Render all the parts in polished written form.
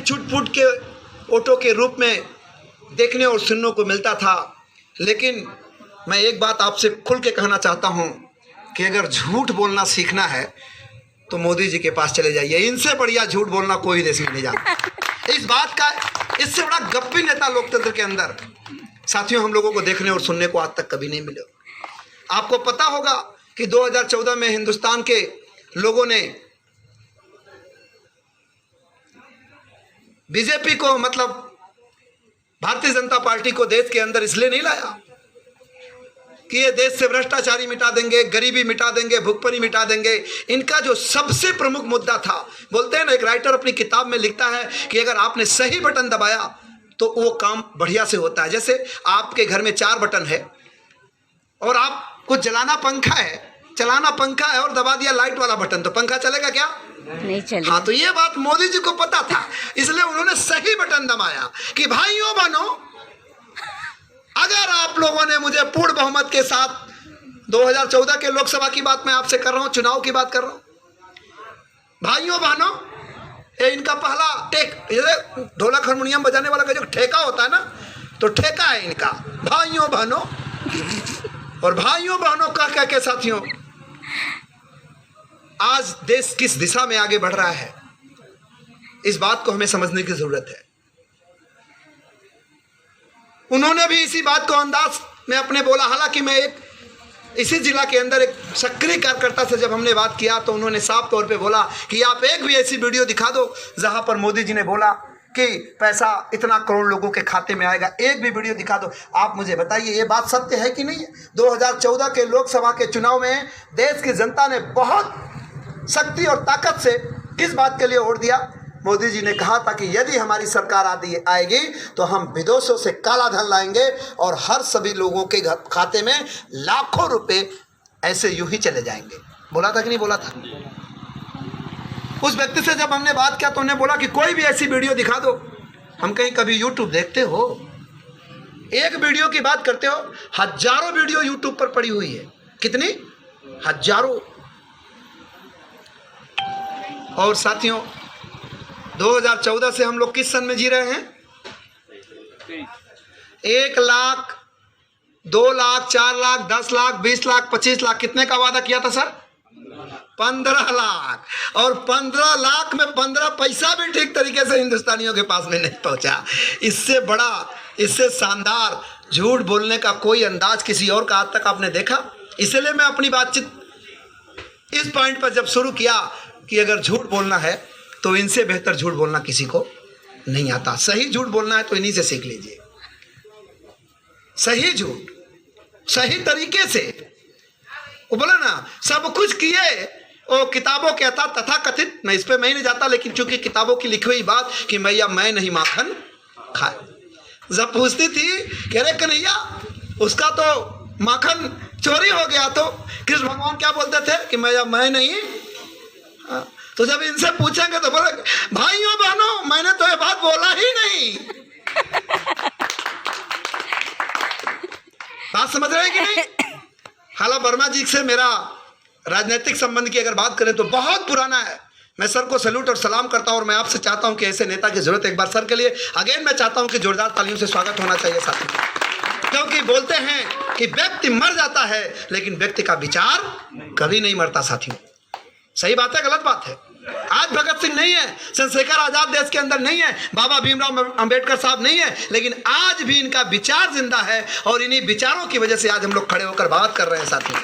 छूट फूट के ऑटो के रूप में देखने और सुनने को मिलता था। लेकिन मैं एक बात आपसे खुल के कहना चाहता हूँ कि अगर झूठ बोलना सीखना है तो मोदी जी के पास चले जाइए। इनसे बढ़िया झूठ बोलना कोई देश में नहीं जानता। इस बात का इससे बड़ा गप्पी नेता लोकतंत्र के अंदर साथियों हम लोगों को देखने और सुनने को आज तक कभी नहीं मिले। आपको पता होगा कि 2014 में हिंदुस्तान के लोगों ने बीजेपी को, मतलब भारतीय जनता पार्टी को देश के अंदर इसलिए नहीं लाया कि ये देश से भ्रष्टाचारी मिटा देंगे, गरीबी मिटा देंगे, भुखमरी मिटा देंगे। इनका जो सबसे प्रमुख मुद्दा था, बोलते हैं ना, एक राइटर अपनी किताब में लिखता है कि अगर आपने सही बटन दबाया तो वो काम बढ़िया से होता है। जैसे आपके घर में 4 बटन है और आपको चलाना पंखा है और दबा दिया लाइट वाला बटन, तो पंखा चलेगा क्या? नहीं चलेगा। हाँ, तो ये बात मोदी जी को पता था, इसलिए उन्होंने सही बटन दबाया कि भाइयों बहनों, अगर आप लोगों ने मुझे पूर्ण बहुमत के साथ 2014 के लोकसभा की बात मैं आपसे कर रहा हूं, चुनाव की बात कर रहा हूं, भाइयों बहनों, ये इनका पहला टेक, ढोलक हारमोनियम बजाने वाला का जो ठेका होता है ना, तो ठेका है इनका, भाइयों बहनों। और भाइयों बहनों कह के साथियों, आज देश किस दिशा में आगे बढ़ रहा है, इस बात को हमें समझने की जरूरत है। उन्होंने भी इसी बात को अंदाज में अपने बोला। हालांकि मैं एक इसी जिला के अंदर एक सक्रिय कार्यकर्ता से जब हमने बात किया तो उन्होंने साफ तौर पे बोला कि आप एक भी ऐसी वीडियो दिखा दो जहां पर मोदी जी ने बोला कि पैसा इतना करोड़ लोगों के खाते में आएगा, एक भी वीडियो दिखा दो। आप मुझे बताइए ये बात सत्य है कि नहीं है? 2014 के लोकसभा के चुनाव में देश की जनता ने बहुत शक्ति और ताकत से किस बात के लिए वोट दिया? मोदी जी ने कहा था कि यदि हमारी सरकार आएगी तो हम विदेशों से काला धन लाएंगे और हर सभी लोगों के खाते में लाखों रुपए ऐसे यूं ही चले जाएंगे। बोला था कि नहीं बोला था? उस व्यक्ति से जब हमने बात किया तो उन्होंने बोला कि कोई भी ऐसी वीडियो दिखा दो। हम कहीं कभी यूट्यूब देखते हो? एक वीडियो की बात करते हो, हजारों वीडियो यूट्यूब पर पड़ी हुई है। कितनी? हजारों। और साथियों 2014 से हम लोग किस सन में जी रहे हैं? 1 लाख, 2 लाख, 4 लाख, 10 लाख, 20 लाख, 25 लाख, कितने का वादा किया था सर? 15 लाख। और 15 लाख में 15 पैसा भी ठीक तरीके से हिंदुस्तानियों के पास में नहीं पहुंचा। इससे बड़ा, इससे शानदार झूठ बोलने का कोई अंदाज किसी और का आज तक आपने देखा? इसलिए मैं अपनी बातचीत इस पॉइंट पर जब शुरू किया कि अगर झूठ बोलना है तो इनसे बेहतर झूठ बोलना किसी को नहीं आता। सही झूठ बोलना है तो इन्हीं से सीख लीजिए। सही झूठ, सही तरीके से। वो बोला ना, सब कुछ किए वो किताबों के तथा कथित, मैं इस पे मैं ही नहीं जाता, लेकिन चूंकि किताबों की लिखी हुई बात कि मैया मैं नहीं माखन खाए। जब पूछती थी कह रहे कन्हैया उसका तो माखन चोरी हो गया, तो कृष्ण भगवान क्या बोलते थे कि मैया मैं नहीं। तो जब इनसे पूछेंगे तो बोले भाइयों बहनों मैंने तो ये बात बोला ही नहीं। बात समझ रहे हैं कि नहीं? हाला वर्मा जी से मेरा राजनीतिक संबंध की अगर बात करें तो बहुत पुराना है। मैं सर को सैल्यूट और सलाम करता हूं और मैं आपसे चाहता हूं कि ऐसे नेता की जरूरत एक बार सर के लिए अगेन मैं चाहता हूं कि जोरदार तालियों से स्वागत होना चाहिए साथी। क्योंकि बोलते हैं कि व्यक्ति मर जाता है लेकिन व्यक्ति का विचार कभी नहीं मरता साथियों। सही बात है, गलत बात है? आज भगत सिंह नहीं है, चंद्रशेखर आजाद देश के अंदर नहीं है, बाबा भीमराव अंबेडकर साहब नहीं है, लेकिन आज भी इनका विचार जिंदा है और इन्हीं विचारों की वजह से आज हम लोग खड़े होकर बात कर रहे हैं साथियों।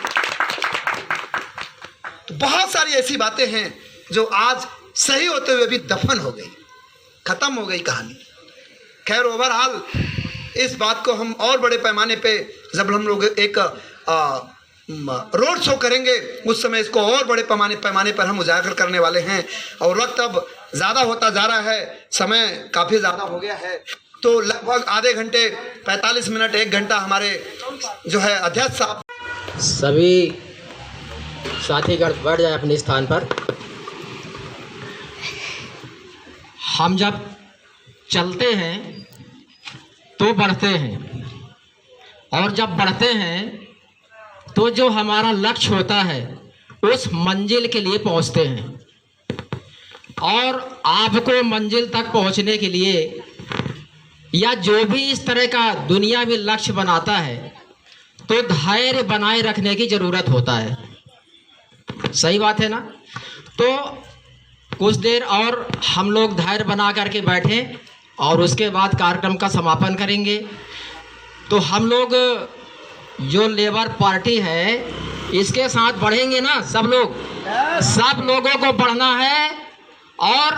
तो बहुत सारी ऐसी बातें हैं जो आज सही होते हुए भी दफन हो गई, खत्म हो गई कहानी। खैर ओवरऑल इस बात को हम और बड़े पैमाने पे जब हम लोग एक रोड शो करेंगे उस समय इसको और बड़े पैमाने पर हम उजागर करने वाले हैं। और वक्त अब ज़्यादा होता जा रहा है, समय काफ़ी ज़्यादा हो गया है, तो लगभग आधे घंटे 45 मिनट 1 घंटा हमारे जो है अध्यक्ष साहब। सभी साथीगण बैठ जाए अपने स्थान पर। हम जब चलते हैं तो बढ़ते हैं और जब बढ़ते हैं तो जो हमारा लक्ष्य होता है उस मंजिल के लिए पहुंचते हैं। और आपको मंजिल तक पहुंचने के लिए या जो भी इस तरह का दुनिया में लक्ष्य बनाता है तो धैर्य बनाए रखने की ज़रूरत होता है। सही बात है ना? तो कुछ देर और हम लोग धैर्य बना करके बैठें और उसके बाद कार्यक्रम का समापन करेंगे। तो हम लोग जो लेबर पार्टी है इसके साथ बढ़ेंगे ना सब लोग? सब लोगों को बढ़ना है और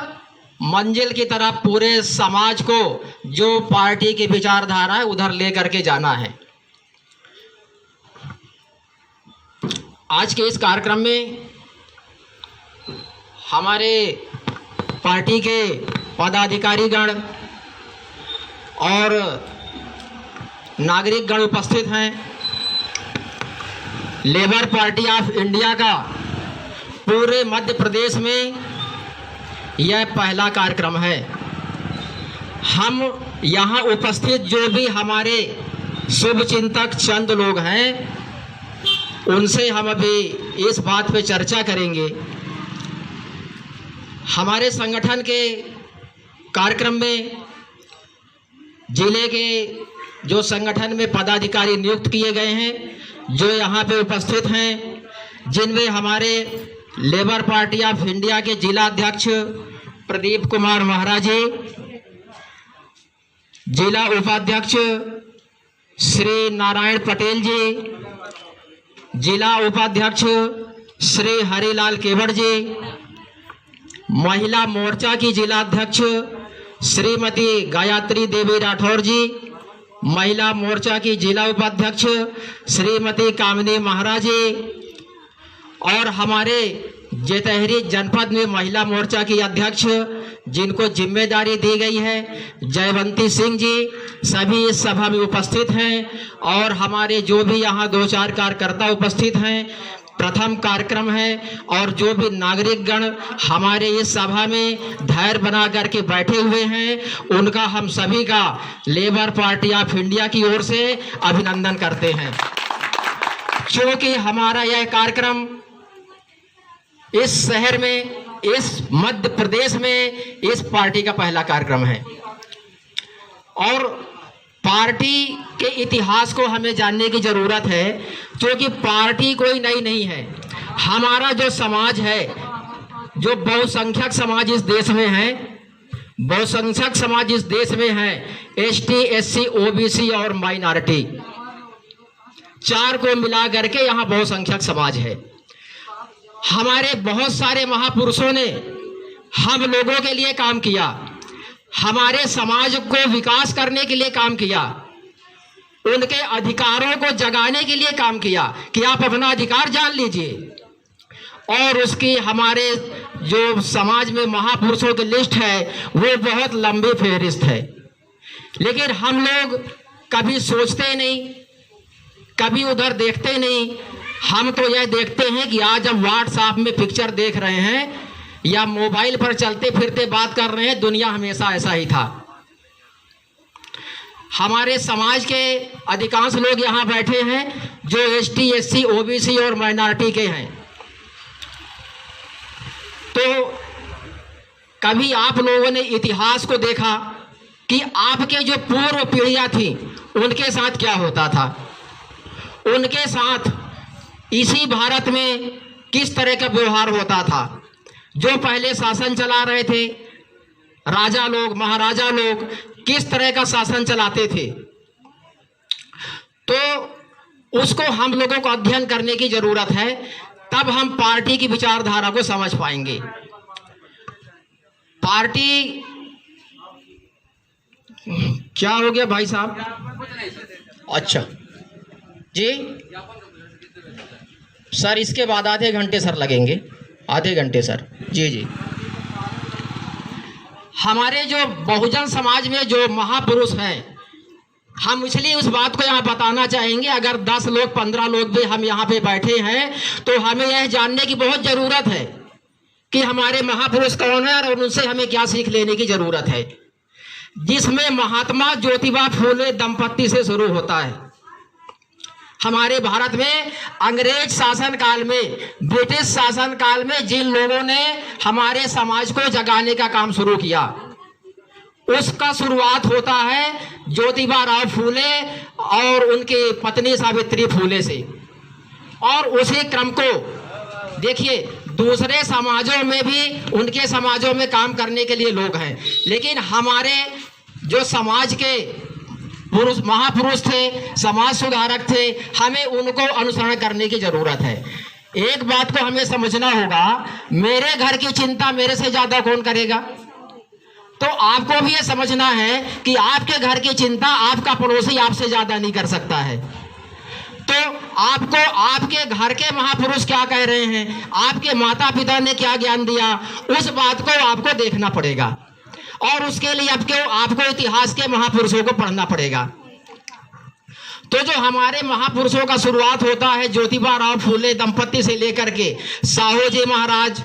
मंजिल की तरफ पूरे समाज को जो पार्टी की विचारधारा है उधर ले करके जाना है। आज के इस कार्यक्रम में हमारे पार्टी के पदाधिकारीगण और नागरिकगण उपस्थित हैं। लेबर पार्टी ऑफ इंडिया का पूरे मध्य प्रदेश में यह पहला कार्यक्रम है। हम यहाँ उपस्थित जो भी हमारे शुभचिंतक चंद लोग हैं उनसे हम अभी इस बात पे चर्चा करेंगे। हमारे संगठन के कार्यक्रम में जिले के जो संगठन में पदाधिकारी नियुक्त किए गए हैं जो यहाँ पे उपस्थित हैं, जिनमें हमारे लेबर पार्टी ऑफ इंडिया के जिला अध्यक्ष प्रदीप कुमार महाराज जी, जिला उपाध्यक्ष श्री नारायण पटेल जी, जिला उपाध्यक्ष श्री हरिलाल केवड़ जी, महिला मोर्चा की जिला अध्यक्ष श्रीमती गायत्री देवी राठौर जी, महिला मोर्चा की जिला उपाध्यक्ष श्रीमती कामिनी महाराज जी और हमारे जेतहरी जनपद में महिला मोर्चा की अध्यक्ष जिनको जिम्मेदारी दी गई है जयवंती सिंह जी, सभी इस सभा में उपस्थित हैं। और हमारे जो भी यहाँ 2-4 कार्यकर्ता उपस्थित हैं, प्रथम कार्यक्रम है और जो भी नागरिकगण हमारे इस सभा में धैर्य बना करके बैठे हुए हैं उनका हम सभी का लेबर पार्टी ऑफ इंडिया की ओर से अभिनंदन करते हैं, क्योंकि हमारा यह कार्यक्रम इस शहर में, इस मध्य प्रदेश में इस पार्टी का पहला कार्यक्रम है। और पार्टी के इतिहास को हमें जानने की ज़रूरत है, क्योंकि पार्टी कोई नई नहीं है। हमारा जो समाज है, जो बहुसंख्यक समाज इस देश में है, बहुसंख्यक समाज इस देश में है, एसटी, एससी, ओबीसी और माइनॉरिटी, 4 को मिला करके यहाँ बहुसंख्यक समाज है। हमारे बहुत सारे महापुरुषों ने हम लोगों के लिए काम किया, हमारे समाज को विकास करने के लिए काम किया, उनके अधिकारों को जगाने के लिए काम किया कि आप अपना अधिकार जान लीजिए। और उसकी हमारे जो समाज में महापुरुषों की लिस्ट है वो बहुत लंबी फहरिस्त है, लेकिन हम लोग कभी सोचते नहीं, कभी उधर देखते नहीं। हम तो यह देखते हैं कि आज हम व्हाट्सएप में पिक्चर देख रहे हैं या मोबाइल पर चलते फिरते बात कर रहे हैं, दुनिया हमेशा ऐसा ही था। हमारे समाज के अधिकांश लोग यहाँ बैठे हैं जो एसटी, एससी, ओबीसी और माइनॉरिटी के हैं। तो कभी आप लोगों ने इतिहास को देखा कि आपके जो पूर्व पीढ़ियाँ थी उनके साथ क्या होता था, उनके साथ इसी भारत में किस तरह का व्यवहार होता था। जो पहले शासन चला रहे थे, राजा लोग, महाराजा लोग किस तरह का शासन चलाते थे, तो उसको हम लोगों को अध्ययन करने की जरूरत है, तब हम पार्टी की विचारधारा को समझ पाएंगे। पार्टी क्या हो गया भाई साहब? अच्छा जी सर, इसके बाद आधे घंटे सर लगेंगे, आधे घंटे सर। जी जी, हमारे जो बहुजन समाज में जो महापुरुष हैं, हम इसलिए उस बात को यहाँ बताना चाहेंगे। अगर 10 लोग 15 लोग भी हम यहाँ पे बैठे हैं तो हमें यह जानने की बहुत ज़रूरत है कि हमारे महापुरुष कौन है और उनसे हमें क्या सीख लेने की ज़रूरत है। जिसमें महात्मा ज्योतिबा फूले दंपत्ति से शुरू होता है। हमारे भारत में अंग्रेज शासन काल में, ब्रिटिश शासन काल में जिन लोगों ने हमारे समाज को जगाने का काम शुरू किया, उसका शुरुआत होता है ज्योतिबा राव फूले और उनकी पत्नी सावित्री फूले से। और उसी क्रम को देखिए, दूसरे समाजों में भी, उनके समाजों में काम करने के लिए लोग हैं, लेकिन हमारे जो समाज के पुरुष, महापुरुष थे, समाज सुधारक थे, हमें उनको अनुसरण करने की जरूरत है। एक बात को हमें समझना होगा, मेरे घर की चिंता मेरे से ज्यादा कौन करेगा? तो आपको भी ये समझना है कि आपके घर की चिंता आपका पड़ोसी आपसे ज्यादा नहीं कर सकता है। तो आपको आपके घर के महापुरुष क्या कह रहे हैं, आपके माता पिता ने क्या ज्ञान दिया, उस बात को आपको देखना पड़ेगा, और उसके लिए आपको इतिहास के महापुरुषों को पढ़ना पड़ेगा। तो जो हमारे महापुरुषों का शुरुआत होता है ज्योतिबा राव फूले दंपति से लेकर के साहू जी महाराज,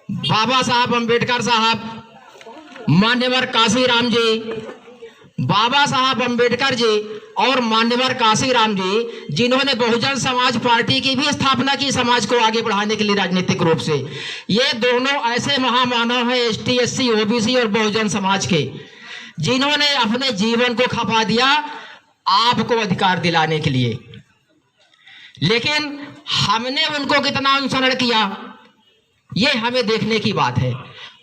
बाबा साहब अम्बेडकर साहब, मान्यवर काशीराम जी, बाबा साहब अम्बेडकर जी और मान्यवर काशीराम जी, जिन्होंने बहुजन समाज पार्टी की भी स्थापना की समाज को आगे बढ़ाने के लिए राजनीतिक रूप से। ये दोनों ऐसे महामानव हैं एसटी, एससी, ओबीसी और बहुजन समाज के, जिन्होंने अपने जीवन को खपा दिया आपको अधिकार दिलाने के लिए। लेकिन हमने उनको कितना अनुसरण किया, ये हमें देखने की बात है।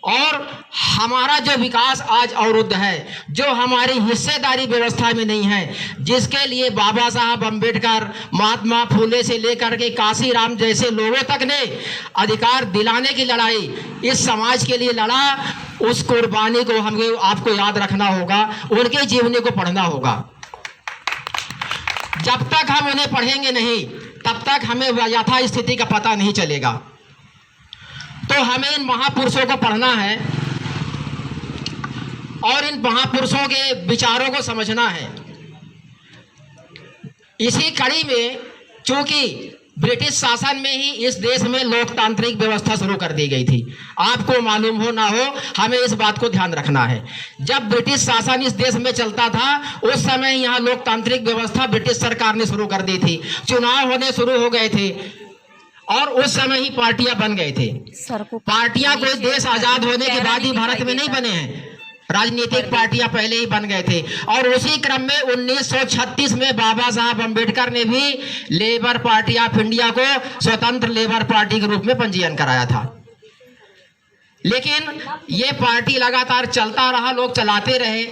और हमारा जो विकास आज अवरुद्ध है, जो हमारी हिस्सेदारी व्यवस्था में नहीं है, जिसके लिए बाबा साहब अम्बेडकर, महात्मा फूले से लेकर के काशीराम जैसे लोगों तक ने अधिकार दिलाने की लड़ाई इस समाज के लिए लड़ा, उस कुर्बानी को हमें आपको याद रखना होगा, उनके जीवनी को पढ़ना होगा। जब तक हम उन्हें पढ़ेंगे नहीं, तब तक हमें यथा स्थिति का पता नहीं चलेगा। तो हमें इन महापुरुषों को पढ़ना है और इन महापुरुषों के विचारों को समझना है। इसी कड़ी में, चूंकि ब्रिटिश शासन में ही इस देश में लोकतांत्रिक व्यवस्था शुरू कर दी गई थी, आपको मालूम हो ना हो, हमें इस बात को ध्यान रखना है। जब ब्रिटिश शासन इस देश में चलता था, उस समय यहाँ लोकतांत्रिक व्यवस्था ब्रिटिश सरकार ने शुरू कर दी थी, चुनाव होने शुरू हो गए थे और उस समय ही पार्टियां बन गए थे। पार्टियां कोई देश आजाद होने के बाद ही भारत में नहीं बने हैं, राजनीतिक पार्टियां पहले ही बन गए थे। और उसी क्रम में 1936 में बाबा साहब अम्बेडकर ने भी लेबर पार्टी ऑफ इंडिया को स्वतंत्र लेबर पार्टी के रूप में पंजीयन कराया था। लेकिन ये पार्टी लगातार चलता रहा, लोग चलाते रहे,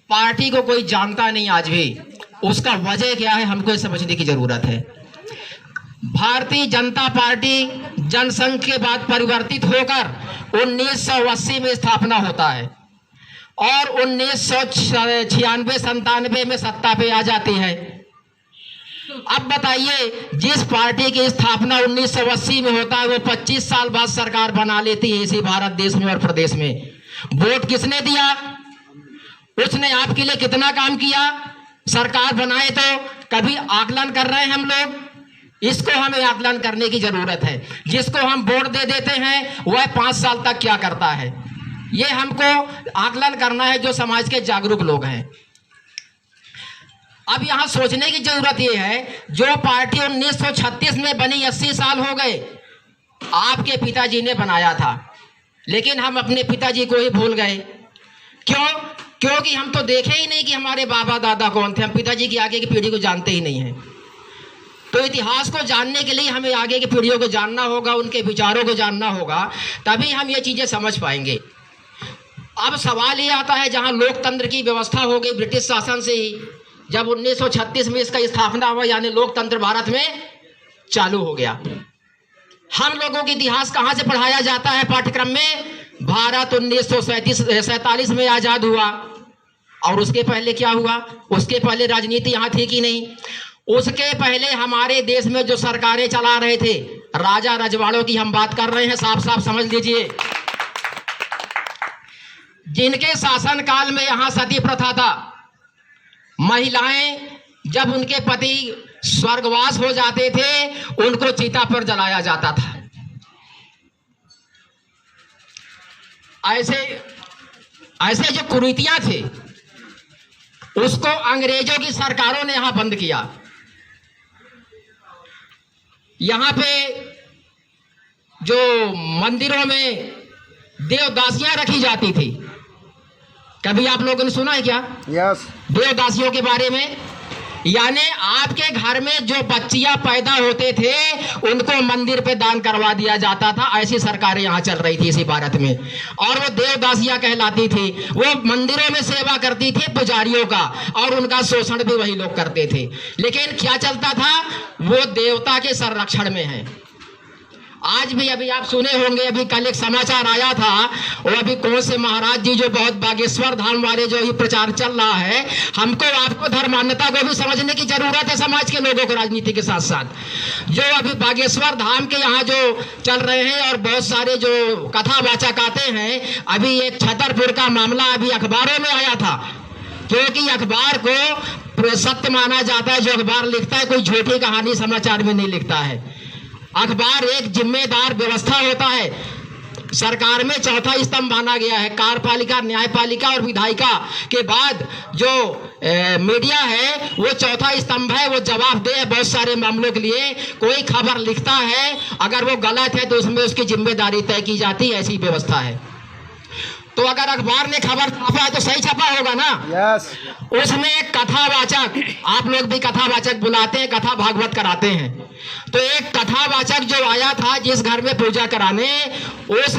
पार्टी को कोई जानता नहीं आज भी। उसका वजह क्या है, हमको समझने की जरूरत है। भारतीय जनता पार्टी जनसंघ के बाद परिवर्तित होकर 1980 में स्थापना होता है और 1996-97 में सत्ता पे आ जाती है। अब बताइए, जिस पार्टी की स्थापना 1980 में होता है, वो 25 साल बाद सरकार बना लेती है इसी भारत देश में और प्रदेश में। वोट किसने दिया? उसने आपके लिए कितना काम किया? सरकार बनाए तो कभी आकलन कर रहे हैं हम लोग? इसको हमें आकलन करने की जरूरत है। जिसको हम वोट दे देते हैं वह 5 साल तक क्या करता है, ये हमको आकलन करना है, जो समाज के जागरूक लोग हैं। अब यहां सोचने की जरूरत यह है, जो पार्टी 1936 में बनी, 80 साल हो गए, आपके पिताजी ने बनाया था, लेकिन हम अपने पिताजी को ही भूल गए। क्यों? क्योंकि हम तो देखे ही नहीं कि हमारे बाबा दादा कौन थे, हम पिताजी की आगे की पीढ़ी को जानते ही नहीं हैं। तो इतिहास को जानने के लिए हमें आगे की पीढ़ियों को जानना होगा, उनके विचारों को जानना होगा, तभी हम ये चीज़ें समझ पाएंगे। अब सवाल ये आता है, जहाँ लोकतंत्र की व्यवस्था हो गई ब्रिटिश शासन से ही, जब 1936 में इसका स्थापना हुआ, यानी लोकतंत्र भारत में चालू हो गया। हम लोगों को इतिहास कहाँ से पढ़ाया जाता है पाठ्यक्रम में? भारत 1947 में आज़ाद हुआ, और उसके पहले क्या हुआ? उसके पहले राजनीति यहाँ थी कि नहीं? उसके पहले हमारे देश में जो सरकारें चला रहे थे, राजा रजवाड़ों की हम बात कर रहे हैं, साफ साफ समझ लीजिए। जिनके शासन काल में यहाँ सती प्रथा था, महिलाएं जब उनके पति स्वर्गवास हो जाते थे, उनको चिता पर जलाया जाता था। ऐसे जो कुरीतियां थे, उसको अंग्रेजों की सरकारों ने यहां बंद किया। यहाँ पे जो मंदिरों में देवदासियां रखी जाती थी, कभी आप लोगों ने सुना है क्या? यस। देवदासियों के बारे में, यानी आपके घर में जो बच्चियां पैदा होते थे उनको मंदिर पे दान करवा दिया जाता था। ऐसी सरकारें यहाँ चल रही थी इसी भारत में, और वो देवदासियां कहलाती थी। वो मंदिरों में सेवा करती थी पुजारियों का, और उनका शोषण भी वही लोग करते थे। लेकिन क्या चलता था, वो देवता के संरक्षण में है। आज भी अभी आप सुने होंगे, अभी कल एक समाचार आया था, वो अभी कौन से महाराज जी जो बहुत बागेश्वर धाम वाले जो ये प्रचार चल रहा है, हमको आपको धर्मान्यता को भी समझने की जरूरत है, समाज के लोगों को राजनीति के साथ साथ। जो अभी बागेश्वर धाम के यहाँ जो चल रहे हैं और बहुत सारे जो कथावाचक आते हैं, अभी एक छतरपुर का मामला अभी अखबारों में आया था, क्योंकि अखबार को सत्य माना जाता है। जो अखबार लिखता है कोई झूठी कहानी समाचार में नहीं लिखता है। अखबार एक जिम्मेदार व्यवस्था होता है। सरकार में चौथा स्तंभ माना गया है। कार्यपालिका, न्यायपालिका और विधायिका के बाद जो मीडिया है वो चौथा स्तंभ है। वो जवाबदेह है बहुत सारे मामलों के लिए। कोई खबर लिखता है, अगर वो गलत है तो उसमें उसकी जिम्मेदारी तय की जाती है, ऐसी व्यवस्था है। तो अगर अखबार ने खबर छापा है तो सही छापा होगा ना? यस। उसमें एक कथावाचक, आप लोग भी कथावाचक बुलाते हैं, कथा भागवत कराते हैं, तो एक कथावाचक जो आया था जिस घर में पूजा कराने, उस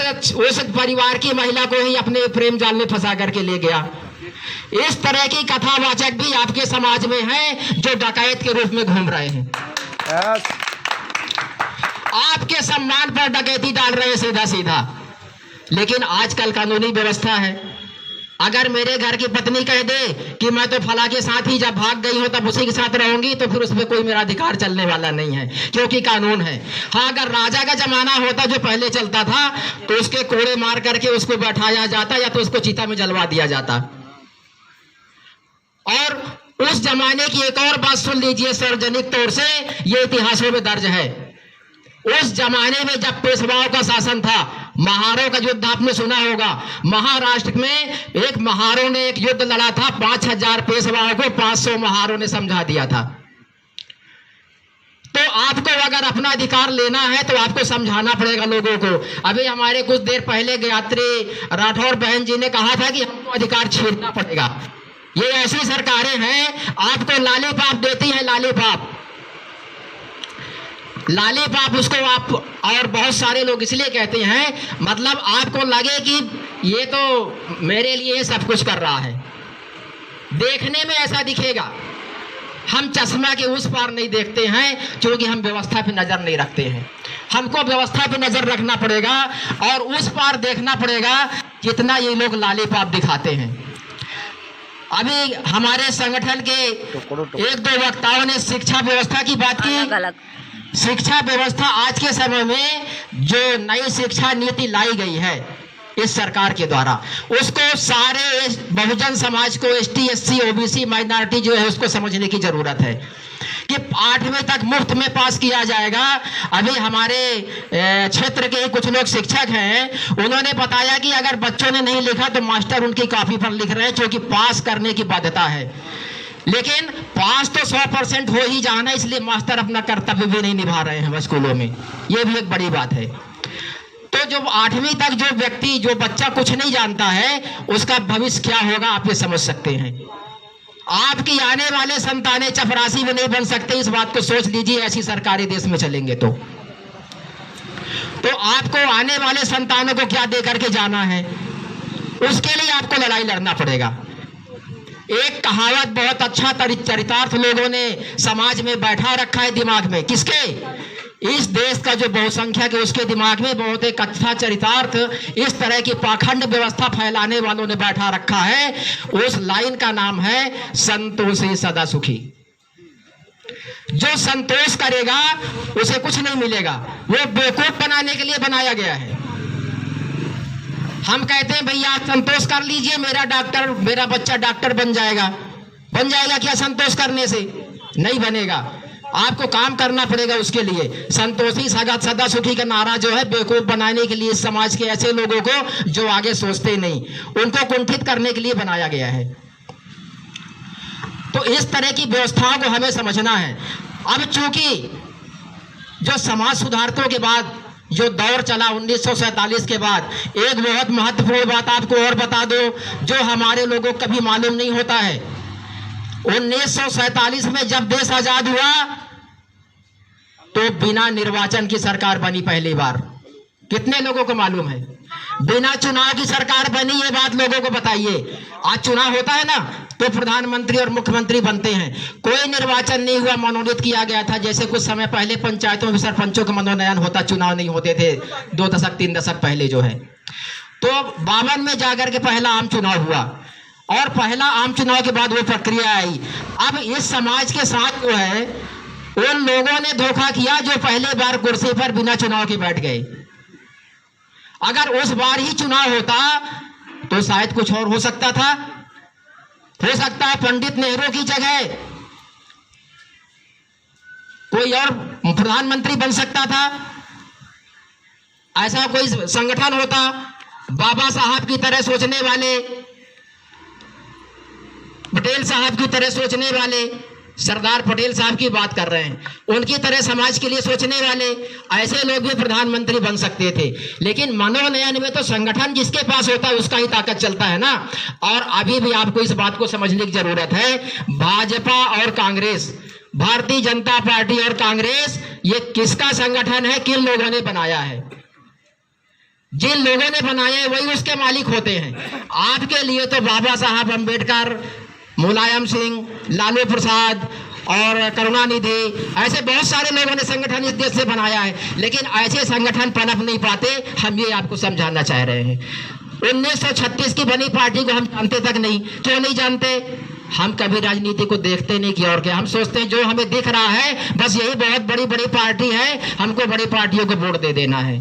परिवार की महिला को ही अपने प्रेम जाल में फंसा करके ले गया। इस तरह की कथावाचक भी आपके समाज में हैं जो डकैत के रूप में घूम रहे हैं। यस। आपके सम्मान पर डकैती डाल रहे हैं सीधा सीधा। लेकिन आजकल कानूनी व्यवस्था है। अगर मेरे घर की पत्नी कह दे कि मैं तो फला के साथ ही जब भाग गई हूं तब उसी के साथ रहूंगी, तो फिर उसमें कोई मेरा अधिकार चलने वाला नहीं है, क्योंकि कानून है। हाँ, अगर राजा का जमाना होता जो पहले चलता था, तो उसके कोड़े मार करके उसको बैठाया जाता या तो उसको चिता में जलवा दिया जाता। और उस जमाने की एक और बात सुन लीजिए, सार्वजनिक तौर से ये इतिहासों में दर्ज है। उस जमाने में जब पेशवाओं का शासन था, महारों का युद्ध आपने सुना होगा। महाराष्ट्र में एक महारों ने एक युद्ध लड़ा था, 5000 पेशवाओं को 500 महारों ने समझा दिया था। तो आपको अगर अपना अधिकार लेना है तो आपको समझाना पड़ेगा लोगों को। अभी हमारे कुछ देर पहले गायत्री राठौर बहन जी ने कहा था कि हमको अधिकार छीनना पड़ेगा। ये ऐसी सरकारें हैं आपको लॉलीपॉप देती हैं, लॉलीपॉप उसको आप, और बहुत सारे लोग इसलिए कहते हैं, मतलब आपको लगे कि ये तो मेरे लिए सब कुछ कर रहा है। देखने में ऐसा दिखेगा। हम चश्मा के उस पार नहीं देखते हैं, क्योंकि हम व्यवस्था पे नजर नहीं रखते हैं। हमको व्यवस्था पे नजर रखना पड़ेगा और उस पार देखना पड़ेगा जितना ये लोग लॉलीपॉप दिखाते हैं। अभी हमारे संगठन के एक दो वक्ताओं ने शिक्षा व्यवस्था की बात की। शिक्षा व्यवस्था आज के समय में जो नई शिक्षा नीति लाई गई है इस सरकार के द्वारा, उसको सारे बहुजन समाज को, ST SC OBC माइनॉरिटी जो है उसको समझने की जरूरत है कि 8वीं तक मुफ्त में पास किया जाएगा। अभी हमारे क्षेत्र के कुछ लोग शिक्षक हैं, उन्होंने बताया कि अगर बच्चों ने नहीं लिखा तो मास्टर उनकी कॉपी पर लिख रहे हैं, क्योंकि पास करने की बाध्यता है। लेकिन पास तो 100% हो ही जाना, इसलिए मास्टर अपना कर्तव्य भी नहीं निभा रहे हैं स्कूलों में। ये भी एक बड़ी बात है। तो जो 8वीं तक जो व्यक्ति, जो बच्चा कुछ नहीं जानता है, उसका भविष्य क्या होगा आप ये समझ सकते हैं। आपकी आने वाले संतानें चपरासी में नहीं बन सकते, इस बात को सोच लीजिए। ऐसी सरकारी देश में चलेंगे तो आपको आने वाले संतानों को क्या दे करके जाना है, उसके लिए आपको लड़ाई लड़ना पड़ेगा। एक कहावत बहुत अच्छा चरितार्थ लोगों ने समाज में बैठा रखा है दिमाग में। किसके? इस देश का जो बहुसंख्यक है उसके दिमाग में बहुत एक अच्छा चरितार्थ इस तरह की पाखंड व्यवस्था फैलाने वालों ने बैठा रखा है। उस लाइन का नाम है संतोषी सदा सुखी। जो संतोष करेगा उसे कुछ नहीं मिलेगा, वो बेवकूफ बनाने के लिए बनाया गया है। हम कहते हैं भैया आप संतोष कर लीजिए, मेरा बच्चा डॉक्टर बन जाएगा क्या संतोष करने से? नहीं बनेगा। आपको काम करना पड़ेगा उसके लिए। संतोषी सदा सुखी का नारा जो है बेवकूफ बनाने के लिए, समाज के ऐसे लोगों को जो आगे सोचते नहीं, उनको कुंठित करने के लिए बनाया गया है। तो इस तरह की व्यवस्थाओं को हमें समझना है। अब चूंकि जो समाज सुधारकों के बाद जो दौर चला 1947 के बाद, एक बहुत महत्वपूर्ण बात आपको और बता दो जो हमारे लोगों को कभी मालूम नहीं होता है। 1947 में जब देश आजाद हुआ तो बिना निर्वाचन की सरकार बनी पहली बार। कितने लोगों को मालूम है? बिना चुनाव की सरकार बनी, ये बात लोगों को बताइए। आज चुनाव होता है ना तो प्रधानमंत्री और मुख्यमंत्री बनते हैं, कोई निर्वाचन नहीं हुआ, मनोनीत किया गया था। जैसे कुछ समय पहले पंचायतों में सरपंचों का मनोनयन होता, चुनाव नहीं होते थे 2 दशक 3 दशक पहले जो है। तो 52 में जाकर के पहला आम चुनाव हुआ और पहला आम चुनाव के बाद वो प्रक्रिया आई। अब इस समाज के साथ जो है उन लोगों ने धोखा किया जो पहले बार कुर्सी पर बिना चुनाव के बैठ गए। अगर उस बार ही चुनाव होता तो शायद कुछ और हो सकता था। हो सकता है पंडित नेहरू की जगह कोई और प्रधानमंत्री बन सकता था, ऐसा कोई संगठन होता। बाबा साहब की तरह सोचने वाले, पटेल साहब की तरह सोचने वाले, सरदार पटेल साहब की बात कर रहे हैं, उनकी तरह समाज के लिए सोचने वाले ऐसे लोग भी प्रधानमंत्री बन सकते थे। लेकिन मनोनयन में तो संगठन जिसके पास होता है उसका ही ताकत चलता है ना। और अभी भी आपको इस बात को समझने की जरूरत है, भाजपा और कांग्रेस, भारतीय जनता पार्टी और कांग्रेस, ये किसका संगठन है? किन लोगों ने बनाया है? जिन लोगों ने बनाया है वही उसके मालिक होते हैं। आपके लिए तो बाबा साहब अम्बेडकर, मुलायम सिंह, लालू प्रसाद और करुणानिधि, ऐसे बहुत सारे लोगों ने संगठन इस देश से बनाया है, लेकिन ऐसे संगठन पनप नहीं पाते। हम ये आपको समझाना चाह रहे हैं। 1936 की बनी पार्टी को हम जानते तक नहीं। क्यों नहीं जानते? हम कभी राजनीति को देखते नहीं कि और क्या, हम सोचते हैं जो हमें दिख रहा है बस यही बहुत बड़ी बड़ी पार्टी है, हमको बड़ी पार्टियों को वोट दे देना है।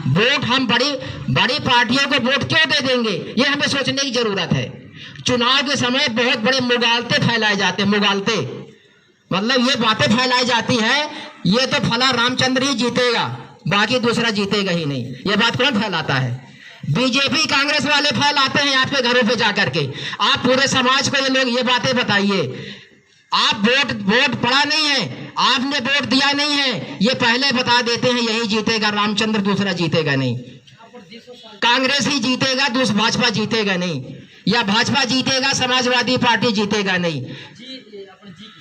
वोट हम बड़ी बड़ी पार्टियों को वोट क्यों दे देंगे, ये हमें सोचने की जरूरत है। चुनाव के समय बहुत बड़े मुगालते फैलाए जाते हैं। मुगालते मतलब ये बातें फैलाई जाती है, ये तो फला रामचंद्र ही जीतेगा, बाकी दूसरा जीतेगा ही नहीं। ये बात कौन फैलाता है? बीजेपी कांग्रेस वाले फैलाते हैं आपके घरों पे जाकर के। आप पूरे समाज को ये लोग ये बातें बताइए। आप वोट पड़ा नहीं है, आपने वोट दिया नहीं है, ये पहले बता देते हैं यही जीतेगा रामचंद्र, दूसरा जीतेगा नहीं। कांग्रेस ही जीतेगा, दूसरा भाजपा जीतेगा नहीं, या भाजपा जीतेगा समाजवादी पार्टी जीतेगा नहीं।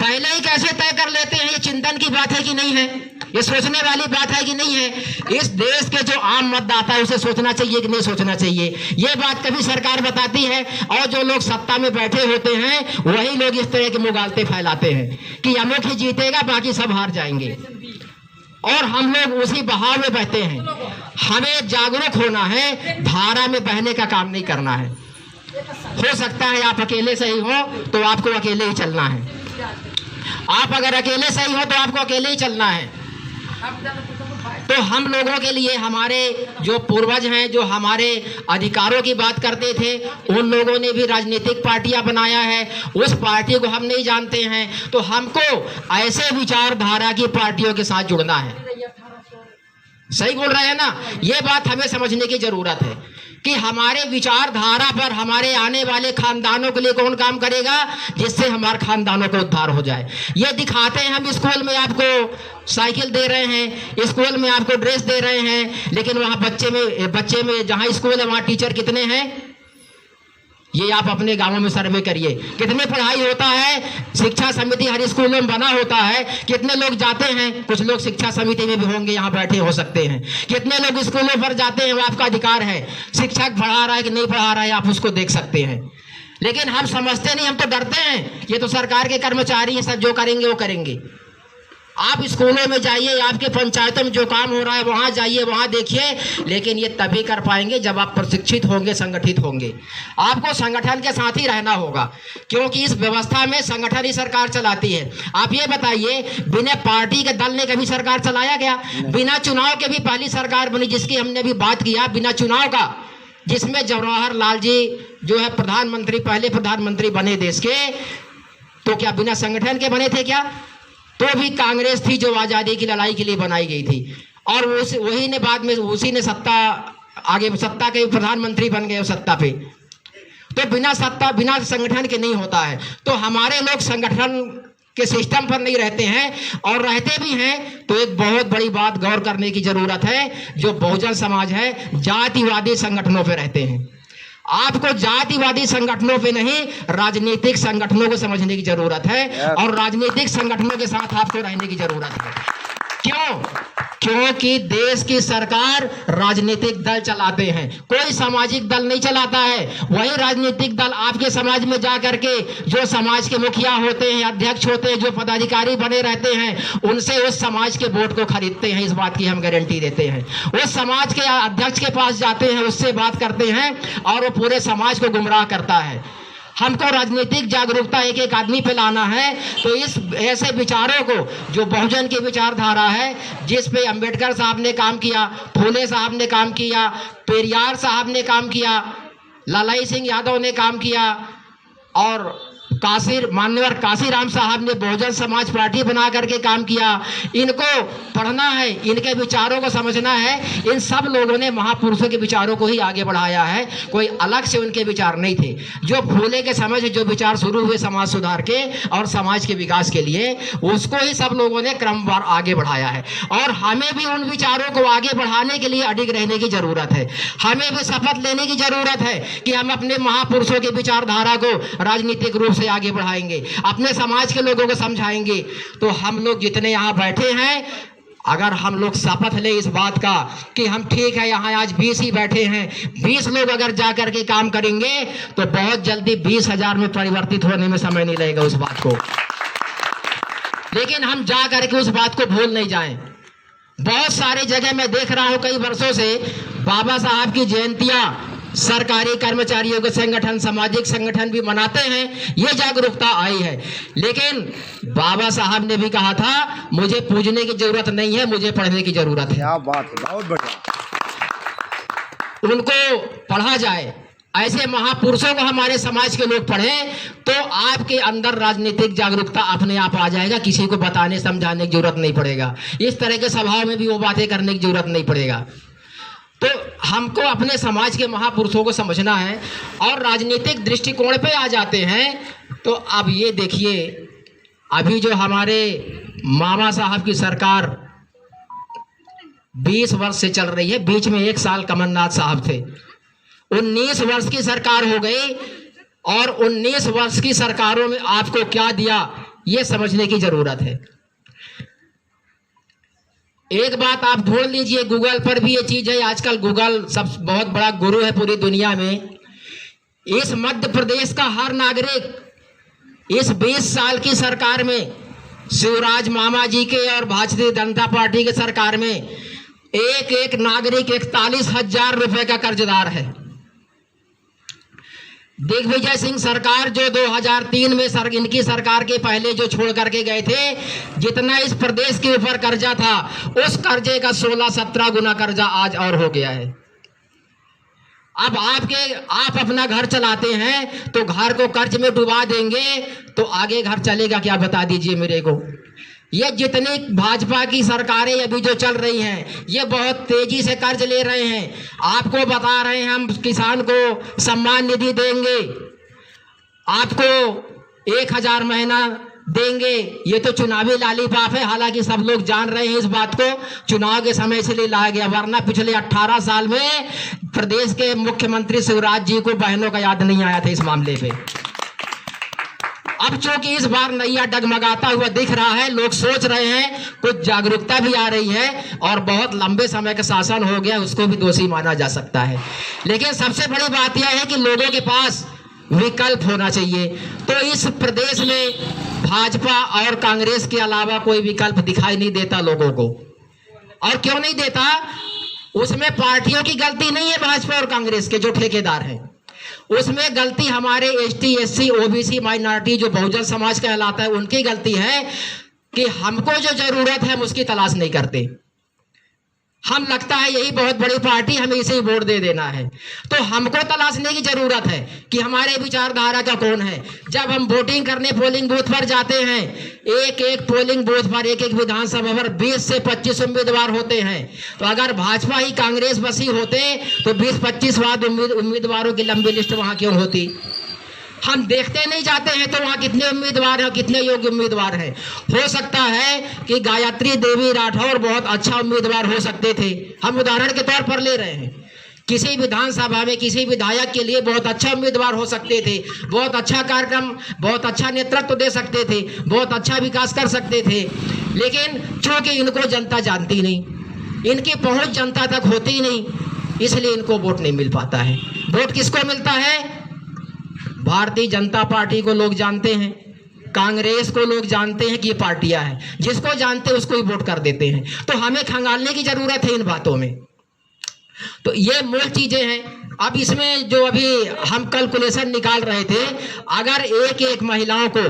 पहले ही कैसे तय कर लेते हैं? ये चिंतन की बात है कि नहीं है? ये सोचने वाली बात है कि नहीं है? इस देश के जो आम मतदाता है उसे सोचना चाहिए कि नहीं सोचना चाहिए? ये बात कभी सरकार बताती है और जो लोग सत्ता में बैठे होते हैं वही लोग इस तरह के मुगालते फैलाते हैं कि अमुक ही जीतेगा, बाकी सब हार जाएंगे। और हम लोग उसी बहाव में बहते हैं। हमें जागरूक होना है, धारा में बहने का काम नहीं करना है। हो सकता है आप अकेले सही हो तो आपको अकेले ही चलना है। आप अगर अकेले सही हो तो आपको अकेले ही चलना है। तो हम लोगों के लिए हमारे जो पूर्वज हैं, जो हमारे अधिकारों की बात करते थे, उन लोगों ने भी राजनीतिक पार्टियां बनाया है। उस पार्टी को हम नहीं जानते हैं तो हमको ऐसे विचारधारा की पार्टियों के साथ जुड़ना है। सही बोल रहे हैं ना? ये बात हमें समझने की जरूरत है कि हमारे विचारधारा पर हमारे आने वाले खानदानों के लिए कौन काम करेगा, जिससे हमारे खानदानों का उद्धार हो जाए। ये दिखाते हैं हम स्कूल में आपको साइकिल दे रहे हैं, स्कूल में आपको ड्रेस दे रहे हैं, लेकिन वहाँ बच्चे में जहाँ स्कूल है वहाँ टीचर कितने हैं? ये आप अपने गांवों में सर्वे करिए। कितने पढ़ाई होता है? शिक्षा समिति हर स्कूलों में बना होता है, कितने लोग जाते हैं? कुछ लोग शिक्षा समिति में भी होंगे, यहाँ बैठे हो सकते हैं। कितने लोग स्कूलों पर जाते हैं? वो आपका अधिकार है। शिक्षक पढ़ा रहा है कि नहीं पढ़ा रहा है आप उसको देख सकते हैं। लेकिन हम समझते नहीं, हम तो डरते हैं, ये तो सरकार के कर्मचारी हैं, सब जो करेंगे वो करेंगे। आप स्कूलों में जाइए, आपके पंचायतों में जो काम हो रहा है वहाँ जाइए, वहाँ देखिए, लेकिन ये तभी कर पाएंगे जब आप प्रशिक्षित होंगे, संगठित होंगे। आपको संगठन के साथ ही रहना होगा, क्योंकि इस व्यवस्था में संगठन ही सरकार चलाती है। आप ये बताइए, बिना पार्टी के दल ने कभी सरकार चलाया गया? बिना चुनाव के भी पहली सरकार बनी, जिसकी हमने अभी बात किया, बिना चुनाव का, जिसमें जवाहरलाल जी जो है प्रधानमंत्री, पहले प्रधानमंत्री बने देश के, तो क्या बिना संगठन के बने थे क्या? तो भी कांग्रेस थी जो आज़ादी की लड़ाई के लिए बनाई गई थी, और वही ने बाद में उसी ने सत्ता के प्रधानमंत्री बन गए सत्ता पे। तो बिना संगठन के नहीं होता है। तो हमारे लोग संगठन के सिस्टम पर नहीं रहते हैं, और रहते भी हैं तो एक बहुत बड़ी बात गौर करने की जरूरत है, जो बहुजन समाज है जातिवादी संगठनों पे रहते हैं। आपको जातिवादी संगठनों पे नहीं, राजनीतिक संगठनों को समझने की जरूरत है, और राजनीतिक संगठनों के साथ आपको रहने की जरूरत है। क्यों? क्योंकि देश की सरकार राजनीतिक दल चलाते हैं, कोई सामाजिक दल नहीं चलाता है। वही राजनीतिक दल आपके समाज में जा करके जो समाज के मुखिया होते हैं, अध्यक्ष होते हैं, जो पदाधिकारी बने रहते हैं, उनसे उस समाज के वोट को खरीदते हैं। इस बात की हम गारंटी देते हैं। उस समाज के अध्यक्ष के पास जाते हैं, उससे बात करते हैं, और वो पूरे समाज को गुमराह करता है। हमको राजनीतिक जागरूकता एक एक आदमी पे लाना है, तो इस ऐसे विचारों को, जो बहुजन की विचारधारा है, जिस पे अंबेडकर साहब ने काम किया, फूले साहब ने काम किया, पेरियार साहब ने काम किया, लालाई सिंह यादव ने काम किया, और मान्यवर काशीराम साहब ने बहुजन समाज पार्टी बना करके काम किया। इनको पढ़ना है, इनके विचारों को समझना है। इन सब लोगों ने महापुरुषों के विचारों को ही आगे बढ़ाया है, कोई अलग से उनके विचार नहीं थे। जो फूले के समय से जो विचार शुरू हुए समाज सुधार के और समाज के विकास के लिए, उसको ही सब लोगों ने क्रमवार आगे बढ़ाया है। और हमें भी उन विचारों को आगे बढ़ाने के लिए अडिग रहने की जरूरत है। हमें भी शपथ लेने की जरूरत है कि हम अपने महापुरुषों की विचारधारा को राजनीतिक रूप से आगे बढ़ाएंगे, अपने समाज के लोगों को समझाएंगे। तो हम लोग जितने यहाँ बैठे हैं, अगर हम लोग शपथ ले इस बात का कि हम ठीक है, यहाँ आज 20 ही बैठे हैं, 20 लोग अगर जा करके काम करेंगे तो बहुत जल्दी 20,000 में परिवर्तित होने में समय नहीं लगेगा उस बात को। लेकिन हम जा करके उस बात को भूल नहीं जाएं। बहुत सारी जगह मैं देख रहा हूं, कई वर्षों से बाबा साहब की जयंतियां सरकारी कर्मचारियों के संगठन, सामाजिक संगठन भी मनाते हैं, ये जागरूकता आई है। लेकिन बाबा साहब ने भी कहा था, मुझे पूजने की जरूरत नहीं है, मुझे पढ़ने की जरूरत है। क्या बात है, बहुत बढ़िया। उनको पढ़ा जाए, ऐसे महापुरुषों को हमारे समाज के लोग पढ़ें, तो आपके अंदर राजनीतिक जागरूकता अपने आप आ जाएगा। किसी को बताने समझाने की जरूरत नहीं पड़ेगा। इस तरह के सभाओं में भी वो बातें करने की जरूरत नहीं पड़ेगा। तो हमको अपने समाज के महापुरुषों को समझना है। और राजनीतिक दृष्टिकोण पे आ जाते हैं, तो अब ये देखिए, अभी जो हमारे मामा साहब की सरकार 20 वर्ष से चल रही है, बीच में 1 साल कमलनाथ साहब थे, 19 वर्ष की सरकार हो गई। और 19 वर्ष की सरकारों में आपको क्या दिया, ये समझने की जरूरत है। एक बात आप ढूंढ लीजिए, गूगल पर भी ये चीज है, आजकल गूगल सब बहुत बड़ा गुरु है पूरी दुनिया में। इस मध्य प्रदेश का हर नागरिक इस 20 साल की सरकार में, शिवराज मामा जी के और भारतीय जनता पार्टी के सरकार में, एक एक नागरिक 41,000 रुपए का कर्जदार है। दिग्विजय सिंह सरकार जो 2003 में इनकी सरकार के पहले जो छोड़ करके गए थे, जितना इस प्रदेश के ऊपर कर्जा था, उस कर्जे का 16-17 गुना कर्जा आज और हो गया है। अब आप अपना घर चलाते हैं तो घर को कर्ज में डुबा देंगे तो आगे घर चलेगा क्या, बता दीजिए मेरे को। ये जितनी भाजपा की सरकारें अभी जो चल रही हैं, ये बहुत तेजी से कर्ज ले रहे हैं। आपको बता रहे हैं हम किसान को सम्मान निधि देंगे, आपको 1,000 महीना देंगे। ये तो चुनावी लालीपाप है, हालांकि सब लोग जान रहे हैं इस बात को। चुनाव के समय इसलिए लाया गया, वरना पिछले 18 साल में प्रदेश के मुख्यमंत्री शिवराज जी को बहनों का याद नहीं आया था इस मामले पे। अब चूंकि इस बार नैया डगमगाता हुआ दिख रहा है, लोग सोच रहे हैं, कुछ जागरूकता भी आ रही है, और बहुत लंबे समय का शासन हो गया, उसको भी दोषी माना जा सकता है। लेकिन सबसे बड़ी बात यह है कि लोगों के पास विकल्प होना चाहिए। तो इस प्रदेश में भाजपा और कांग्रेस के अलावा कोई विकल्प दिखाई नहीं देता लोगों को। और क्यों नहीं देता? उसमें पार्टियों की गलती नहीं है, भाजपा और कांग्रेस के जो ठेकेदार हैं, उसमें गलती हमारे एसटी, एससी, ओबीसी, माइनॉरिटी जो बहुजन समाज कहलाता है, उनकी गलती है कि हमको जो जरूरत है हम उसकी तलाश नहीं करते। हम लगता है यही बहुत बड़ी पार्टी, हमें इसे ही वोट दे देना है। तो हमको तलाशने की जरूरत है कि हमारे विचारधारा का कौन है। जब हम वोटिंग करने पोलिंग बूथ पर जाते हैं, एक एक पोलिंग बूथ पर, एक एक विधानसभा पर 20 से 25 उम्मीदवार होते हैं। तो अगर भाजपा ही कांग्रेस बसी होते तो 20-25 उम्मीदवारों की लंबी लिस्ट वहां क्यों होती? हम देखते नहीं जाते हैं तो वहाँ कितने उम्मीदवार हैं, कितने योग्य उम्मीदवार हैं। हो सकता है कि गायत्री देवी राठौर बहुत अच्छा उम्मीदवार हो सकते थे, हम उदाहरण के तौर पर ले रहे हैं। किसी विधानसभा में किसी विधायक के लिए बहुत अच्छा उम्मीदवार हो सकते थे, बहुत अच्छा कार्यक्रम, बहुत अच्छा नेतृत्व दे सकते थे, बहुत अच्छा विकास कर सकते थे, लेकिन चूंकि इनको जनता जानती नहीं, इनकी पहुंच जनता तक होती नहीं, इसलिए इनको वोट नहीं मिल पाता है। वोट किसको मिलता है? भारतीय जनता पार्टी को लोग जानते हैं, कांग्रेस को लोग जानते हैं कि ये पार्टियां हैं, जिसको जानते हैं उसको ही वोट कर देते हैं। तो हमें खंगालने की जरूरत है इन बातों में। तो ये मूल चीजें हैं। अब इसमें जो अभी हम कैलकुलेशन निकाल रहे थे, अगर एक एक महिलाओं को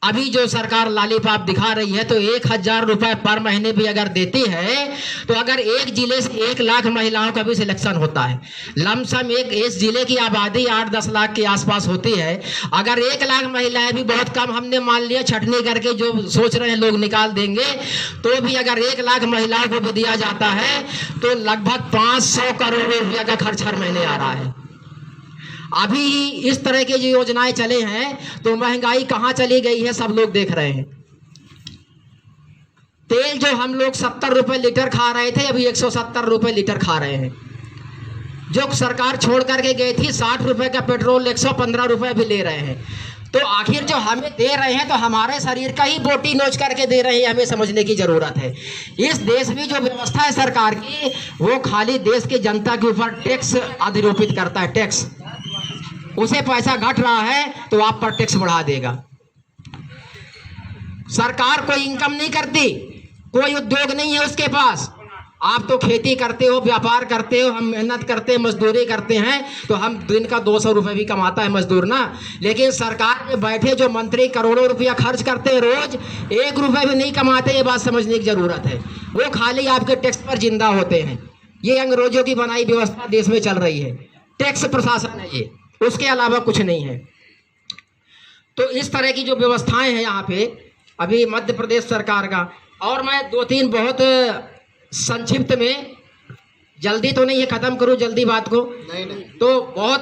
अभी जो सरकार लालीपाप दिखा रही है तो 1000 रुपए पर महीने भी अगर देती है तो अगर एक जिले से 1 लाख महिलाओं का भी सिलेक्शन होता है, लमसम एक इस जिले की आबादी 8-10 लाख के आसपास होती है, अगर 1 लाख महिलाएं भी बहुत कम हमने मान लिया, छटनी करके जो सोच रहे हैं लोग निकाल देंगे, तो भी अगर 1 लाख महिलाओं को भी दिया जाता है तो लगभग 500 करोड़ रुपया का खर्च हर महीने आ रहा है। अभी इस तरह की जो योजनाएं चले हैं तो महंगाई कहां चली गई है सब लोग देख रहे हैं। तेल जो हम लोग 70 रुपए लीटर खा रहे थे, अभी 170 रुपए लीटर खा रहे हैं। जो सरकार छोड़ करके गई थी 60 रुपए का पेट्रोल 115 रुपए भी ले रहे हैं। तो आखिर जो हमें दे रहे हैं तो हमारे शरीर का ही बोटी नोच करके दे रहे हैं, हमें समझने की जरूरत है। इस देश में जो व्यवस्था है सरकार की, वो खाली देश की जनता के ऊपर टैक्स अधिरोपित करता है। टैक्स, उसे पैसा घट रहा है तो आप पर टैक्स बढ़ा देगा। सरकार कोई इनकम नहीं करती, कोई उद्योग नहीं है उसके पास। आप तो खेती करते हो, व्यापार करते हो, हम मेहनत करते हैं, मजदूरी करते हैं, तो हम दिन का 200 रुपए भी कमाता है मजदूर ना। लेकिन सरकार में बैठे जो मंत्री करोड़ों रुपया खर्च करते हैं, रोज 1 रुपए भी नहीं कमाते। ये बात समझने की जरूरत है। वो खाली आपके टैक्स पर जिंदा होते हैं। ये अंग्रेजों की बनाई व्यवस्था देश में चल रही है, टैक्स प्रशासन है ये, उसके अलावा कुछ नहीं है। तो इस तरह की जो व्यवस्थाएं हैं यहाँ पे अभी मध्य प्रदेश सरकार का, और मैं 2-3 बहुत संक्षिप्त में, जल्दी तो नहीं है, खत्म करूँ जल्दी बात को, नहीं तो बहुत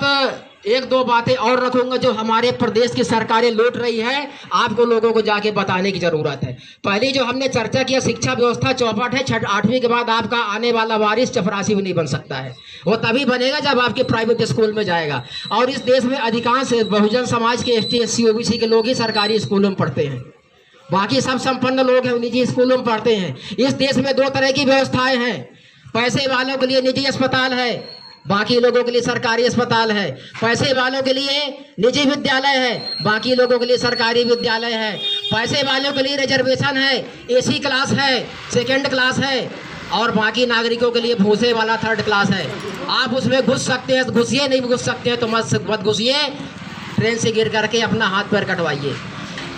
1-2 बातें और रखूंगा जो हमारे प्रदेश की सरकारें लूट रही है, आपको लोगों को जाके बताने की जरूरत है। पहली जो हमने चर्चा किया, शिक्षा व्यवस्था चौपट है। 8वीं के बाद आपका आने वाला वारिस चपरासी भी नहीं बन सकता है। वो तभी बनेगा जब आपके प्राइवेट स्कूल में जाएगा। और इस देश में अधिकांश बहुजन समाज के ST SC OBC के लोग ही सरकारी स्कूलों में पढ़ते हैं, बाकी सब संपन्न लोग हैं निजी स्कूलों में पढ़ते हैं। इस देश में 2 तरह की व्यवस्थाएं हैं, पैसे वालों के लिए निजी अस्पताल है, बाकी लोगों के लिए सरकारी अस्पताल है। पैसे वालों के लिए निजी विद्यालय है, बाकी लोगों के लिए सरकारी विद्यालय है। पैसे वालों के लिए रिजर्वेशन है, AC क्लास है, 2nd क्लास है, और बाकी नागरिकों के लिए भूसे वाला 3rd क्लास है। आप उसमें घुस सकते हैं, घुसिए, नहीं घुस सकते हैं तो मत घुसिए, ट्रेन से गिर करके अपना हाथ पैर कटवाइए।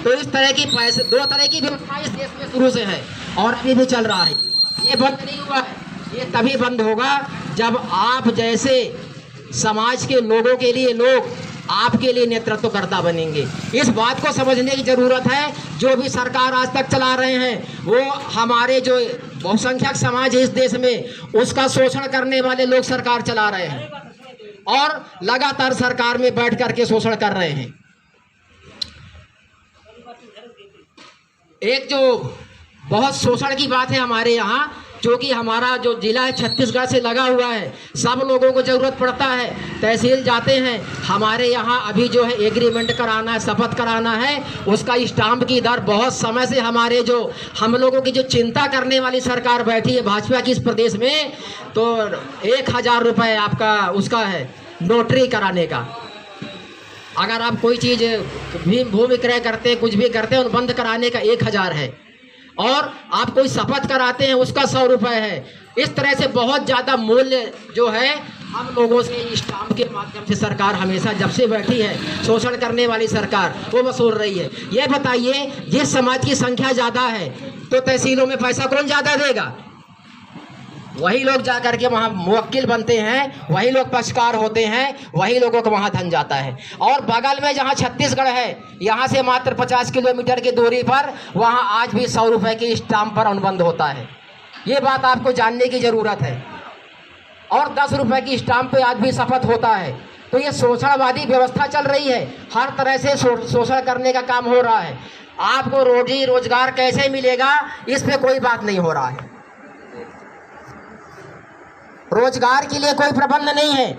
तो इस तरह की 2 तरह की व्यवस्था इस देश में शुरू से है और अभी भी चल रहा है। ये बंद नहीं हुआ है, ये तभी बंद होगा जब आप जैसे समाज के लोगों के लिए लोग आपके लिए नेतृत्वकर्ता बनेंगे। इस बात को समझने की जरूरत है। जो भी सरकार आज तक चला रहे हैं वो हमारे जो बहुसंख्यक समाज है इस देश में, उसका शोषण करने वाले लोग सरकार चला रहे हैं और लगातार सरकार में बैठ करके शोषण कर रहे हैं। एक जो बहुत शोषण की बात है हमारे यहाँ, जो कि हमारा जो जिला है छत्तीसगढ़ से लगा हुआ है, सब लोगों को ज़रूरत पड़ता है, तहसील जाते हैं। हमारे यहाँ अभी जो है एग्रीमेंट कराना है, शपथ कराना है, उसका स्टाम्प की दर बहुत समय से हमारे जो हम लोगों की जो चिंता करने वाली सरकार बैठी है भाजपा की इस प्रदेश में, तो 1000 रुपये आपका उसका है नोटरी कराने का। अगर आप कोई चीज़ भू विक्रय करते हैं, कुछ भी करते हैं, उन बंद कराने का 1000 है, और आप कोई शपथ कराते हैं उसका 100 रुपये है। इस तरह से बहुत ज़्यादा मूल्य जो है हम लोगों से स्टाम्प के माध्यम से सरकार हमेशा जब से बैठी है, शोषण करने वाली सरकार, वो वसूल रही है। ये बताइए, जिस समाज की संख्या ज़्यादा है तो तहसीलों में पैसा कौन ज़्यादा देगा? वही लोग जा करके वहाँ मुवक्किल बनते हैं, वही लोग पक्षकार होते हैं, वही लोगों को वहाँ धन जाता है। और बगल में जहाँ छत्तीसगढ़ है, यहाँ से मात्र 50 किलोमीटर की दूरी पर, वहाँ आज भी 100 रुपये की स्टाम्प पर अनुबंध होता है। ये बात आपको जानने की ज़रूरत है। और 10 रुपये की स्टाम्प पे आज भी शपथ होता है। तो ये शोषणवादी व्यवस्था चल रही है, हर तरह से शोषण करने का काम हो रहा है। आपको रोजी रोजगार कैसे मिलेगा, इस पे कोई बात नहीं हो रहा है। रोजगार के लिए कोई प्रबंध नहीं है।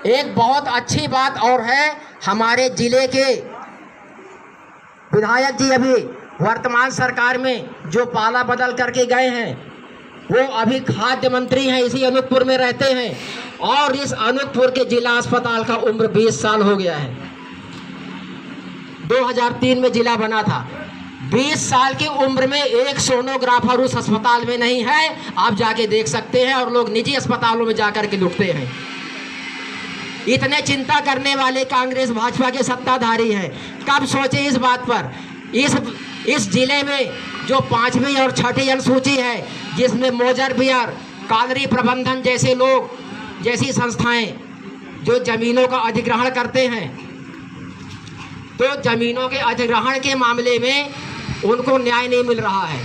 एक बहुत अच्छी बात और है, हमारे जिले के विधायक जी अभी वर्तमान सरकार में जो पाला बदल करके गए हैं, वो अभी खाद्य मंत्री हैं, इसी अनूपपुर में रहते हैं, और इस अनूपपुर के जिला अस्पताल का उम्र 20 साल हो गया है। 2003 में जिला बना था। 20 साल की उम्र में एक सोनोग्राफर उस अस्पताल में नहीं है, आप जाके देख सकते हैं, और लोग निजी अस्पतालों में जाकर के लुटते हैं। इतने चिंता करने वाले कांग्रेस भाजपा के सत्ताधारी हैं, कब सोचे इस बात पर। इस जिले में जो 5वीं और 6ठी अनुसूची है, जिसमें मोजर बियर, कालरी प्रबंधन जैसे लोग, जैसी संस्थाएं जो जमीनों का अधिग्रहण करते हैं, तो जमीनों के अधिग्रहण के मामले में उनको न्याय नहीं मिल रहा है।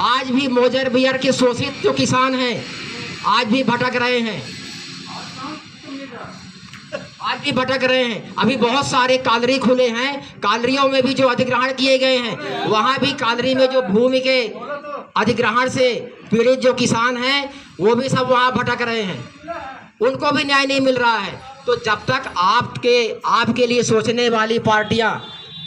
आज भी मोजर बियर के शोषित जो किसान हैं, आज भी भटक रहे हैं, अभी बहुत सारे कालरी खुले हैं, कालरियों में भी जो अधिग्रहण किए गए हैं, वहाँ भी कालरी में जो भूमि के अधिग्रहण से पीड़ित जो किसान हैं, वो भी सब वहाँ भटक रहे हैं, उनको भी न्याय नहीं मिल रहा है। तो जब तक आपके लिए सोचने वाली पार्टियाँ,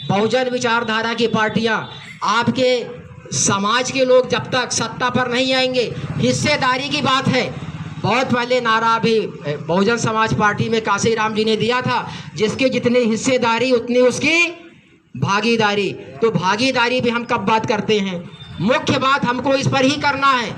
बहुजन विचारधारा की पार्टियाँ, आपके समाज के लोग जब तक सत्ता पर नहीं आएंगे, हिस्सेदारी की बात है। बहुत पहले नारा भी बहुजन समाज पार्टी में काशीराम जी ने दिया था, जिसकी जितनी हिस्सेदारी उतनी उसकी भागीदारी। तो भागीदारी भी हम कब बात करते हैं, मुख्य बात हमको इस पर ही करना है।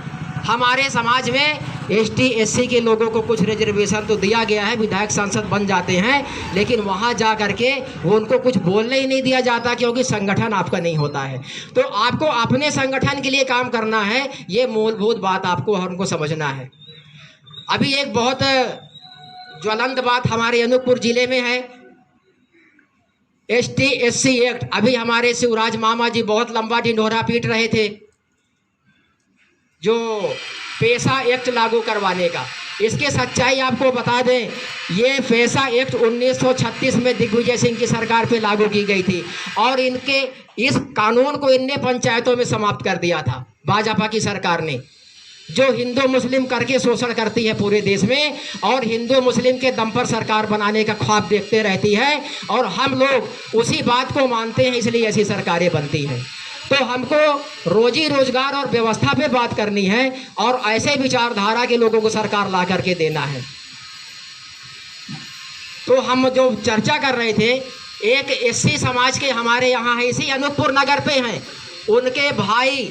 हमारे समाज में ST SC के लोगों को कुछ रिजर्वेशन तो दिया गया है, विधायक सांसद बन जाते हैं, लेकिन वहाँ जा करके वो उनको कुछ बोलने ही नहीं दिया जाता, क्योंकि संगठन आपका नहीं होता है। तो आपको अपने संगठन के लिए काम करना है, ये मूलभूत बात आपको हमको समझना है। अभी एक बहुत ज्वलंत बात हमारे अनूपपुर जिले में है, ST SC एक्ट। अभी हमारे शिवराज मामा जी बहुत लंबा ढिंढोरा पीट रहे थे जो पेशा एक्ट लागू करवाने का। इसके सच्चाई आपको बता दें, ये पेशा एक्ट 1936 में दिग्विजय सिंह की सरकार पे लागू की गई थी, और इनके इस कानून को इनने पंचायतों में समाप्त कर दिया था भाजपा की सरकार ने, जो हिंदू मुस्लिम करके शोषण करती है पूरे देश में, और हिंदू मुस्लिम के दम पर सरकार बनाने का ख्वाब देखते रहती है, और हम लोग उसी बात को मानते हैं, इसलिए ऐसी सरकारें बनती हैं। तो हमको रोजी रोजगार और व्यवस्था पे बात करनी है, और ऐसे विचारधारा के लोगों को सरकार ला करके देना है। तो हम जो चर्चा कर रहे थे, एक SC समाज के हमारे यहाँ है, इसी अनूपपुर नगर पे हैं, उनके भाई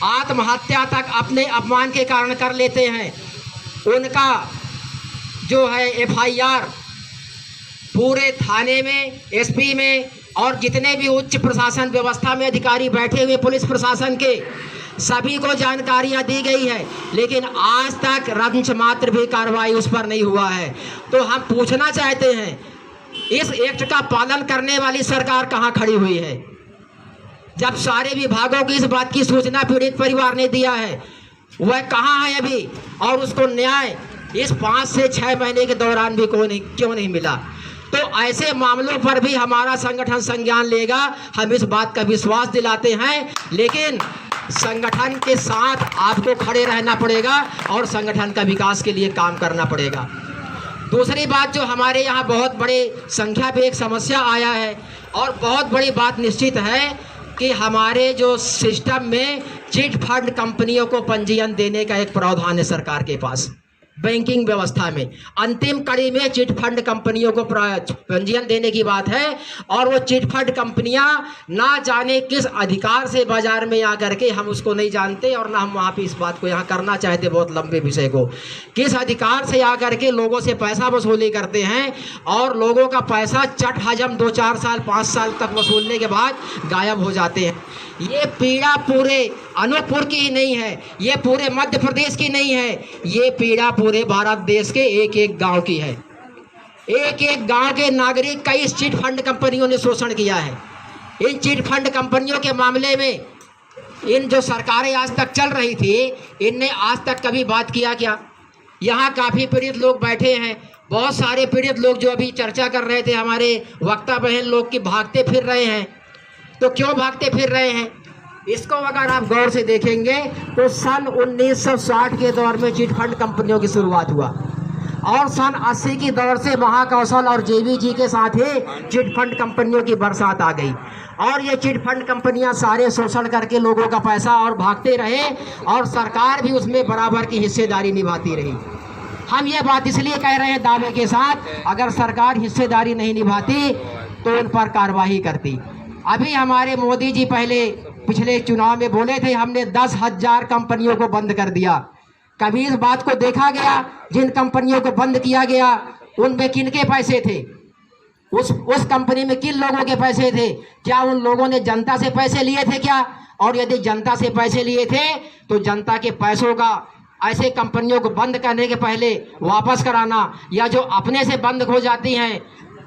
आत्महत्या तक अपने अपमान के कारण कर लेते हैं। उनका जो है FIR पूरे थाने में, SP में, और जितने भी उच्च प्रशासन व्यवस्था में अधिकारी बैठे हुए पुलिस प्रशासन के, सभी को जानकारियां दी गई है, लेकिन आज तक रंच मात्र भी कार्रवाई उस पर नहीं हुआ है। तो हम पूछना चाहते हैं, इस एक्ट का पालन करने वाली सरकार कहां खड़ी हुई है? जब सारे विभागों की इस बात की सूचना पीड़ित परिवार ने दिया है, वह कहाँ है अभी? और उसको न्याय इस 5 से 6 महीने के दौरान भी क्यों नहीं मिला? तो ऐसे मामलों पर भी हमारा संगठन संज्ञान लेगा, हम इस बात का विश्वास दिलाते हैं। लेकिन संगठन के साथ आपको खड़े रहना पड़ेगा, और संगठन का विकास के लिए काम करना पड़ेगा। दूसरी बात, जो हमारे यहाँ बहुत बड़े संख्या पे एक समस्या आया है, और बहुत बड़ी बात निश्चित है कि हमारे जो सिस्टम में चिट फंड कंपनियों को पंजीयन देने का एक प्रावधान है सरकार के पास। बैंकिंग व्यवस्था में अंतिम कड़ी में चिट फंड कंपनियों को पंजीयन देने की बात है, और वो चिट फंड कंपनियां ना जाने किस अधिकार से बाजार में आकर के, हम उसको नहीं जानते, और ना हम वहाँ पे इस बात को यहाँ करना चाहते, बहुत लंबे विषय को, किस अधिकार से आकर के लोगों से पैसा वसूली करते हैं, और लोगों का पैसा चट हजम 2-4 साल 5 साल तक वसूलने के बाद गायब हो जाते हैं। ये पीड़ा पूरे अनूपपुर की ही नहीं है, ये पूरे मध्य प्रदेश की नहीं है, ये पीड़ा पूरे भारत देश के एक एक गांव की है। एक एक गांव के नागरिक का इस चिट फंड कंपनियों ने शोषण किया है। इन चिट फंड कंपनियों के मामले में इन जो सरकारें आज तक चल रही थी, इनने आज तक कभी बात किया क्या? यहाँ काफ़ी पीड़ित लोग बैठे हैं, बहुत सारे पीड़ित लोग जो अभी चर्चा कर रहे थे हमारे वक्ता बहन लोग की भागते फिर रहे हैं। तो क्यों भागते फिर रहे हैं, इसको अगर आप गौर से देखेंगे तो सन 1960 के दौर में चिट फंड कंपनियों की शुरुआत हुआ और सन 80 की दौर से महाकौशल और जेवीजी के साथ ही चिट फंड कंपनियों की बरसात आ गई और ये चिट फंड कंपनियां सारे शोषण करके लोगों का पैसा और भागते रहे और सरकार भी उसमें बराबर की हिस्सेदारी निभाती रही। हम ये बात इसलिए कह रहे हैं दावे के साथ, अगर सरकार हिस्सेदारी नहीं निभाती तो उन पर कार्रवाई करती। अभी हमारे मोदी जी पहले पिछले चुनाव में बोले थे हमने 10,000 कंपनियों को बंद कर दिया। कभी इस बात को देखा गया जिन कंपनियों को बंद किया गया उनमें किनके पैसे थे, उस कंपनी में किन लोगों के पैसे थे? क्या उन लोगों ने जनता से पैसे लिए थे क्या? और यदि जनता से पैसे लिए थे तो जनता के पैसों का ऐसे कंपनियों को बंद करने के पहले वापस कराना, या जो अपने से बंद हो जाती हैं,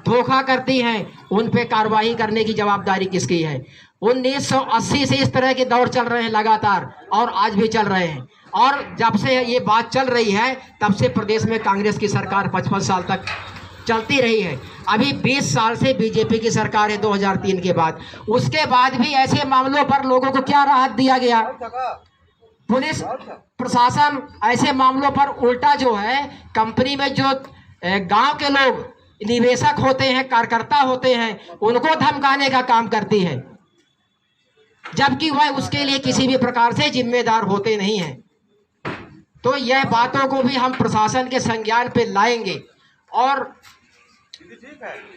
धोखा करती हैं, उन पे कार्रवाई करने की जवाबदारी किसकी है? 1980 से इस तरह के दौर चल रहे हैं लगातार और आज भी चल रहे हैं और जब से ये बात चल रही है तब से प्रदेश में कांग्रेस की सरकार 55 साल तक चलती रही है। अभी 20 साल से बीजेपी की सरकार है 2003 के बाद। उसके बाद भी ऐसे मामलों पर लोगों को क्या राहत दिया गया? पुलिस प्रशासन ऐसे मामलों पर उल्टा जो है कंपनी में जो गांव के लोग निवेशक होते हैं, कार्यकर्ता होते हैं, उनको धमकाने का काम करती है, जबकि वह उसके लिए किसी भी प्रकार से जिम्मेदार होते नहीं हैं। तो यह बातों को भी हम प्रशासन के संज्ञान पे लाएंगे और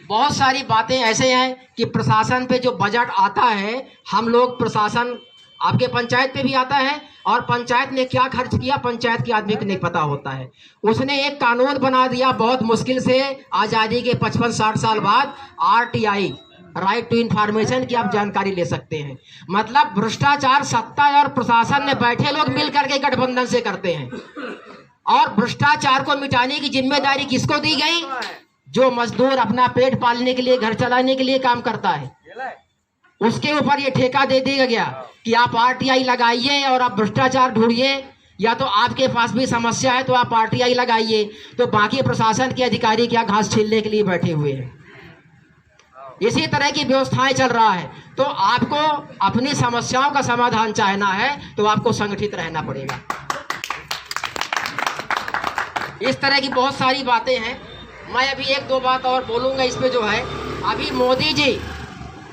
बहुत सारी बातें ऐसे हैं कि प्रशासन पे जो बजट आता है, हम लोग प्रशासन आपके पंचायत पे भी आता है और पंचायत ने क्या खर्च किया पंचायत के आदमी को नहीं पता होता है। उसने एक कानून बना दिया बहुत मुश्किल से आज़ादी के 55-60 साल बाद, RTI, राइट टू इन्फॉर्मेशन की आप जानकारी ले सकते हैं। मतलब भ्रष्टाचार सत्ता और प्रशासन में बैठे लोग मिल करके गठबंधन से करते हैं और भ्रष्टाचार को मिटाने की जिम्मेदारी किसको दी गई? जो मजदूर अपना पेट पालने के लिए, घर चलाने के लिए काम करता है, उसके ऊपर ये ठेका दे दिया गया कि आप RTI लगाइए और आप भ्रष्टाचार ढूंढिए, या तो आपके पास भी समस्या है तो आप RTI लगाइए। तो बाकी प्रशासन के अधिकारी क्या घास छीलने के लिए बैठे हुए हैं? इसी तरह की व्यवस्थाएं चल रहा है। तो आपको अपनी समस्याओं का समाधान चाहना है तो आपको संगठित रहना पड़ेगा। इस तरह की बहुत सारी बातें हैं। मैं अभी 1-2 बात और बोलूंगा इस पे जो है, अभी मोदी जी,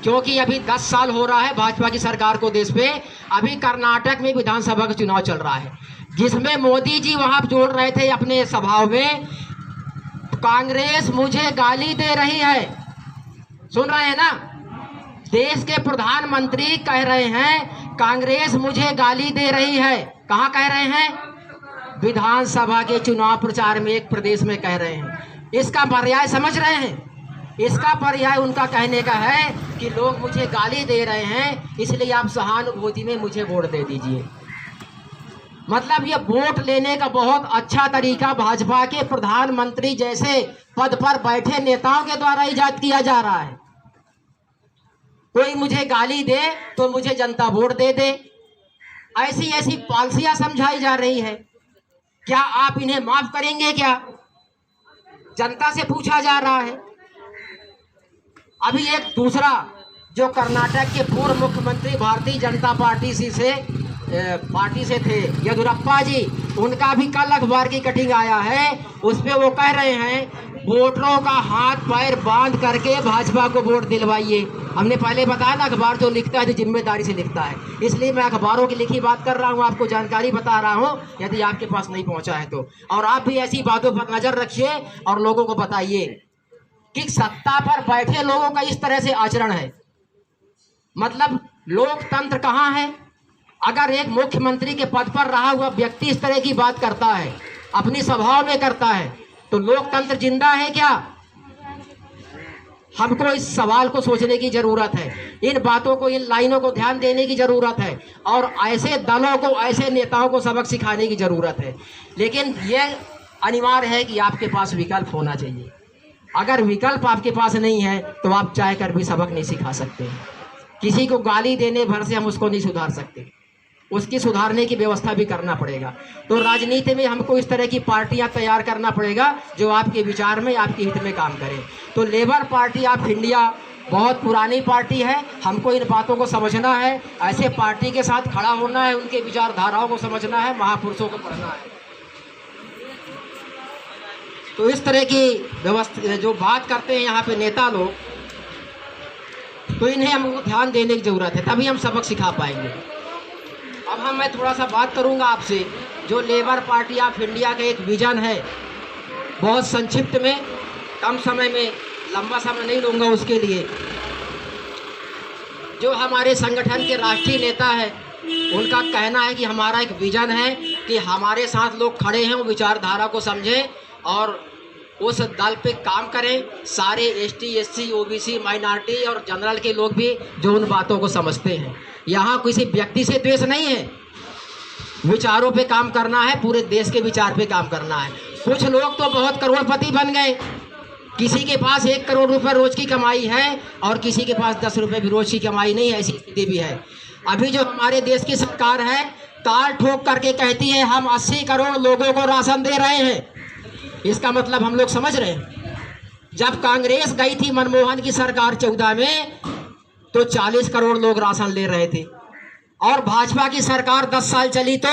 क्योंकि अभी 10 साल हो रहा है भाजपा की सरकार को देश पे, अभी कर्नाटक में विधानसभा का चुनाव चल रहा है जिसमें मोदी जी वहां जोड़ रहे थे अपने सभाओं में, कांग्रेस मुझे गाली दे रही है। सुन रहे हैं ना? देश के प्रधानमंत्री कह रहे हैं कांग्रेस मुझे गाली दे रही है। कहाँ कह रहे हैं? विधानसभा के चुनाव प्रचार में एक प्रदेश में कह रहे हैं। इसका पर्याय समझ रहे हैं? इसका पर्याय उनका कहने का है कि लोग मुझे गाली दे रहे हैं इसलिए आप सहानुभूति में मुझे वोट दे दीजिए। मतलब ये वोट लेने का बहुत अच्छा तरीका भाजपा के प्रधानमंत्री जैसे पद पर बैठे नेताओं के द्वारा इजाद किया जा रहा है। कोई मुझे गाली दे तो मुझे जनता वोट दे दे, ऐसी ऐसी पॉलिसियां समझाई जा रही है। क्या आप इन्हें माफ करेंगे क्या? जनता से पूछा जा रहा है। अभी एक दूसरा जो कर्नाटक के पूर्व मुख्यमंत्री भारतीय जनता पार्टी से थे येदियुरप्पा जी, उनका भी कल अखबार की कटिंग आया है। उसमें वो कह रहे हैं वोटरों का हाथ पैर बांध करके भाजपा को वोट दिलवाइए। हमने पहले बताया ना, अखबार जो लिखता है तो जिम्मेदारी से लिखता है, इसलिए मैं अखबारों की लिखी बात कर रहा हूँ, आपको जानकारी बता रहा हूँ यदि आपके पास नहीं पहुँचा है तो। और आप भी ऐसी बातों पर नजर रखिए और लोगों को बताइए कि सत्ता पर बैठे लोगों का इस तरह से आचरण है। मतलब लोकतंत्र कहाँ है? अगर एक मुख्यमंत्री के पद पर रहा हुआ व्यक्ति इस तरह की बात करता है, अपनी सभाओं में करता है, तो लोकतंत्र जिंदा है क्या? हमको इस सवाल को सोचने की जरूरत है, इन बातों को, इन लाइनों को ध्यान देने की जरूरत है और ऐसे दलों को, ऐसे नेताओं को सबक सिखाने की जरूरत है। लेकिन यह अनिवार्य है कि आपके पास विकल्प होना चाहिए। अगर विकल्प आपके पास नहीं है तो आप चाह कर भी सबक नहीं सिखा सकते। किसी को गाली देने भर से हम उसको नहीं सुधार सकते। उसकी सुधारने की व्यवस्था भी करना पड़ेगा। तो राजनीति में हमको इस तरह की पार्टियां तैयार करना पड़ेगा जो आपके विचार में, आपके हित में काम करें। तो लेबर पार्टी ऑफ इंडिया बहुत पुरानी पार्टी है, हमको इन बातों को समझना है, ऐसे पार्टी के साथ खड़ा होना है, उनके विचारधाराओं को समझना है, महापुरुषों को पढ़ना है। तो इस तरह की व्यवस्था जो बात करते हैं यहाँ पे नेता लोग, तो इन्हें हमको ध्यान देने की ज़रूरत है, तभी हम सबक सिखा पाएंगे। अब मैं थोड़ा सा बात करूँगा आपसे, जो लेबर पार्टी ऑफ इंडिया का एक विजन है, बहुत संक्षिप्त में, कम समय में, लंबा समय नहीं लूँगा उसके लिए। जो हमारे संगठन के राष्ट्रीय नेता है, उनका कहना है कि हमारा एक विजन है कि हमारे साथ लोग खड़े हैं, वो विचारधारा को समझें और उस दल पे काम करें। सारे एसटी, एससी, ओबीसी, माइनॉरिटी और जनरल के लोग भी जो उन बातों को समझते हैं। यहाँ किसी व्यक्ति से द्वेष नहीं है, विचारों पे काम करना है, पूरे देश के विचार पे काम करना है। कुछ लोग तो बहुत करोड़पति बन गए, किसी के पास 1 करोड़ रुपए रोज की कमाई है और किसी के पास 10 रुपए भी रोज की कमाई नहीं है, ऐसी स्थिति भी है। अभी जो हमारे देश की सरकार है, ताल ठोक करके कहती है हम 80 करोड़ लोगों को राशन दे रहे हैं। इसका मतलब हम लोग समझ रहे हैं। जब कांग्रेस गई थी मनमोहन की सरकार 14 में, तो 40 करोड़ लोग राशन ले रहे थे, और भाजपा की सरकार 10 साल चली तो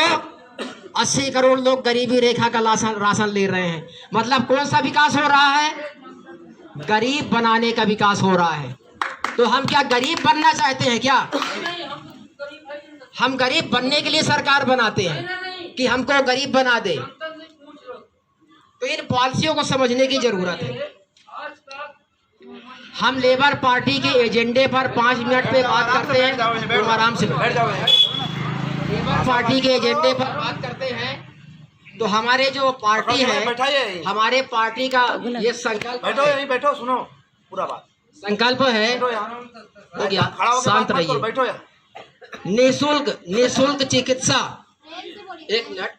80 करोड़ लोग गरीबी रेखा का राशन ले रहे हैं। मतलब कौन सा विकास हो रहा है? गरीब बनाने का विकास हो रहा है। तो हम क्या गरीब बनना चाहते हैं क्या? हम गरीब बनने के लिए सरकार बनाते हैं कि हमको गरीब बना दे? तो इन पॉलिसियों को समझने की जरूरत है। हम लेबर पार्टी के एजेंडे पर 5 मिनट पे बात करते हैं, तो आराम से बैठ जाओ। लेबर पार्टी के एजेंडे पर बात करते हैं, तो हमारे जो पार्टी है, हमारे पार्टी का ये संकल्प, बैठो यहीं बैठो, सुनो पूरा बात। संकल्प है, हो गया, शांत रहिए। बैठो यार। निःशुल्क चिकित्सा, 1 मिनट,